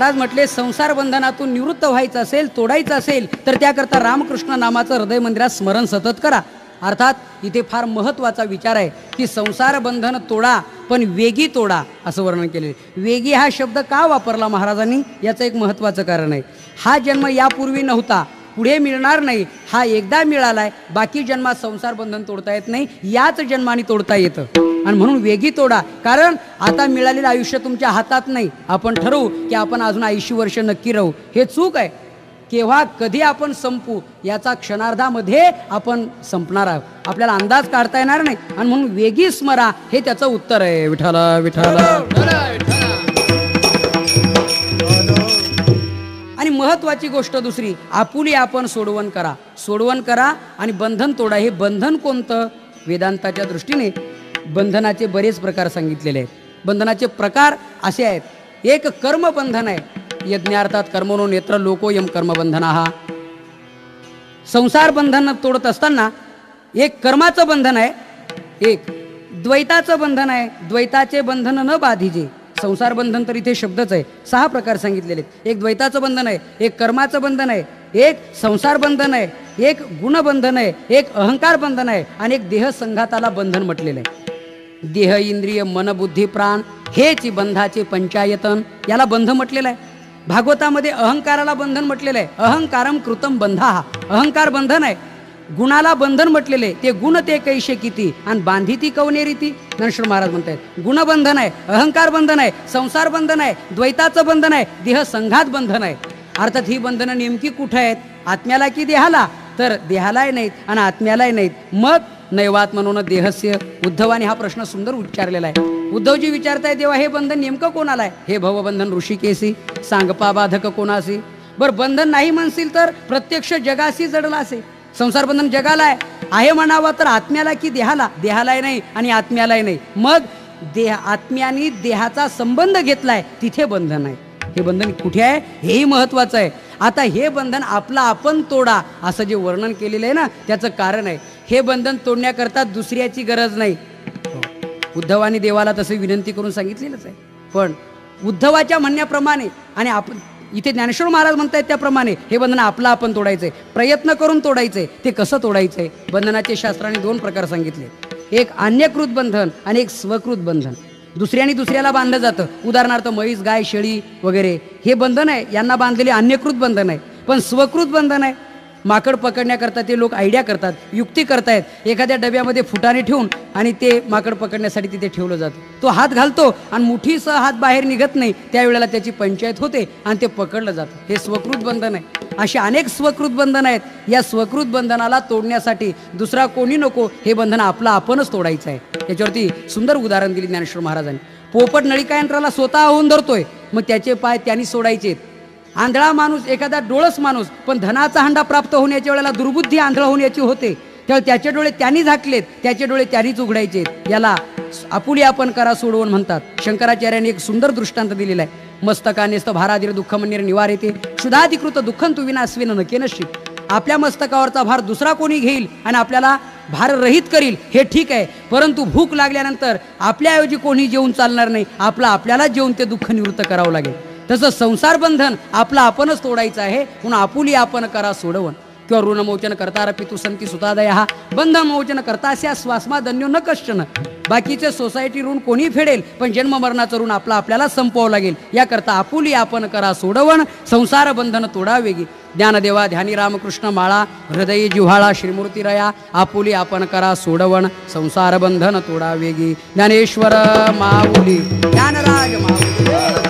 महाराज म्हटले संसार बंधनातून निवृत्त व्हायचं असेल, तोडायचं असेल तर त्याकरता रामकृष्ण नामाचं हृदय मंदिरात स्मरण सतत करा. अर्थात इथे फार महत्त्वाचा विचार आहे की संसार बंधन तोडा पण वेगी तोडा असं वर्णन केले. वेगी हा शब्द का वापरला महाराजांनी याचं एक महत्त्वाचं कारण आहे. हा जन्म यापूर्वी नव्हता, पुढे मिळणार नाही, हा एकदा मिळालाय. बाकी जन्मात संसार बंधन तोडता येत नाही, याच जन्माने तोडता येतं. आणि म्हणून वेगी तोडा. कारण आता मिळालेलं आयुष्य तुमच्या हातात नाही. आपण ठरवू की आपण अजून 80 वर्ष नक्की राहू, हे चूक आहे. केव्हा कधी आपण संपू याचा क्षणार्धामध्ये आपण संपणार आहोत, आपल्याला अंदाज काढता येणार नाही. आणि म्हणून वेगी स्मरा हे त्याचं उत्तर आहे. विठ्ठला विठ्ठला. आणि महत्वाची गोष्ट दुसरी, आपुली आपण सोडवण करा. सोडवण करा आणि बंधन तोडा. हे बंधन कोणतं? वेदांताच्या दृष्टीने बंधनाचे बरेच प्रकार सांगितलेले आहेत. बंधनाचे प्रकार असे आहेत. एक कर्मबंधन आहे. यज्ञार्थात कर्मणो नेत्र लोकोयम कर्मबंधना. हा संसार बंधन तोडत असताना एक कर्माचं बंधन आहे, एक द्वैताचं बंधन आहे. द्वैताचे बंधन न बाधिजे. संसार बंधन तर इथे शब्दच आहे. 6 प्रकार सांगितलेले आहेत. एक द्वैताचं बंधन आहे, एक कर्माचं बंधन आहे, एक संसार बंधन आहे, एक गुणबंधन आहे, एक अहंकार बंधन आहे आणि एक देह संघाताला बंधन म्हटलेलं आहे. देह इंद्रिय मन बुद्धी प्राण हेच बंधाचे पंचायतन, याला बंध म्हटलेलं आहे. भागवतामध्ये अहंकाराला बंधन म्हटलेलं आहे. अहंकारम कृतम बंधा. अहंकार बंधन आहे. गुणाला बंधन म्हटलेले, ते गुण ते कैसे किती आणि बांधिती कवने रीती. ज्ञानेश्वर महाराज म्हणतात गुणबंधन आहे, अहंकार बंधन आहे, संसार बंधन आहे, द्वैताचं बंधन आहे, देह संघात बंधन आहे. अर्थात ही बंधनं नेमकी कुठे आहेत? आत्म्याला की देहाला? तर देहालाही नाहीत आणि आत्म्यालाही नाहीत. मग नैवात म्हणून देहस्य. उद्धवाने हा प्रश्न सुंदर उच्चारलेला आहे. उद्धवजी विचारताय देवा हे बंधन नेमकं कोणाला आहे? हे भवबंधन ऋषिकेसी, सांगपा बाधक कोणासी. बरं बंधन नाही म्हणशील तर प्रत्यक्ष जगाशी जडला असे. संसार बंधन जगाला आहे म्हणावं तर आत्म्याला की देहाला? देहालाही नाही आणि आत्म्यालाही नाही. मग आत्म्याने देहाचा संबंध घेतलाय तिथे बंधन आहे. हे बंधन कुठे आहे हेही महत्वाचं आहे. आता हे बंधन आपला आपण तोडा असं जे वर्णन केलेलं आहे ना, त्याचं कारण आहे हे बंधन तोडण्याकरता दुसऱ्याची गरज नाही. उद्धवाने देवाला तसे विनंती करून सांगितलेलंच आहे. पण उद्धवाच्या म्हणण्याप्रमाणे आणि आपण इथे ज्ञानेश्वर महाराज म्हणतायत त्याप्रमाणे हे बंधन आपला आपण तोडायचंय, प्रयत्न करून तोडायचंय. ते कसं तोडायचंय? बंधनाचे शास्त्राने 2 प्रकार सांगितले. एक अन्यकृत बंधन आणि एक स्वकृत बंधन. दुसऱ्याने दुसऱ्याला बांधलं जातं. उदाहरणार्थ म्हैस गाय शेळी वगैरे हे बंधन आहे, यांना बांधलेले अन्यकृत बंधन आहे. पण स्वकृत बंधन आहे. माकड पकडण्याकरता ते लोक आयडिया करतात, युक्ती करतायत. एखाद्या डब्यामध्ये फुटाणे ठेवून आणि ते माकड पकडण्यासाठी तिथे ठेवलं जातं. तो हात घालतो आणि मुठीसह हात बाहेर निघत नाही, त्यावेळेला त्याची पंचायत होते आणि ते पकडलं जातं. हे स्वकृत बंधन आहे. असे अनेक स्वकृत बंधन आहेत. या स्वकृत बंधनाला तोडण्यासाठी दुसरा कोणी नको, हे बंधन आपलं आपणच तोडायचं आहे. याच्यावरती सुंदर उदाहरण दिली ज्ञानेश्वर महाराजांनी. पोपट नळिका यंत्राला स्वतः होऊन धरतोय, मग त्याचे पाय त्यांनी सोडायचे. आंधळा माणूस, एखादा डोळस माणूस, पण धनाचा हंडा प्राप्त होण्याच्या वेळेला दुर्बुद्धी आंधळ होण्याची होते, त्यावेळी त्याचे डोळे त्यांनी झाकलेत, त्याचे डोळे त्यांनीच उघडायचे. याला आपुली आपण करा सोडवून म्हणतात. शंकराचार्याने एक सुंदर दृष्टांत दिलेला आहे. मस्तकानेस्त भाराधीर दुःख मंदिर निवार येते क्षुधाधिकृत दुःखं तू विनास्वेन नकेनशी. आपल्या मस्तकावरचा भार दुसरा कोणी घेईल आणि आपल्याला भाररहित करील हे ठीक आहे, परंतु भूक लागल्यानंतर आपल्याऐवजी कोणी जेवून चालणार नाही. आपल्याला जेवून ते दुःख निवृत्त करावं लागेल. तसं संसार बंधन आपला आपणच तोडायचं आहे. म्हणून आपुली आपण करा सोडवण. किंवा ऋणमोचन करता पितू संती सुतादय. हा बंधन मोचन करतास्या स्वास्मादन्यो न कश्चन. बाकीचे सोसायटी ऋण कोणी फेडेल, पण जन्म मरणाचं ऋण आपल्याला संपवावं लागेल. याकरता आपुली आपण करा सोडवण, संसार बंधन तोडावेगी. ज्ञानदेवा ध्यानी रामकृष्ण माळा, हृदय जिव्हाळा श्रीमूर्ती रया. आपुली आपण करा सोडवण, संसार बंधन तोडावेगी. ज्ञानेश्वर माऊली, ज्ञानराज माऊली.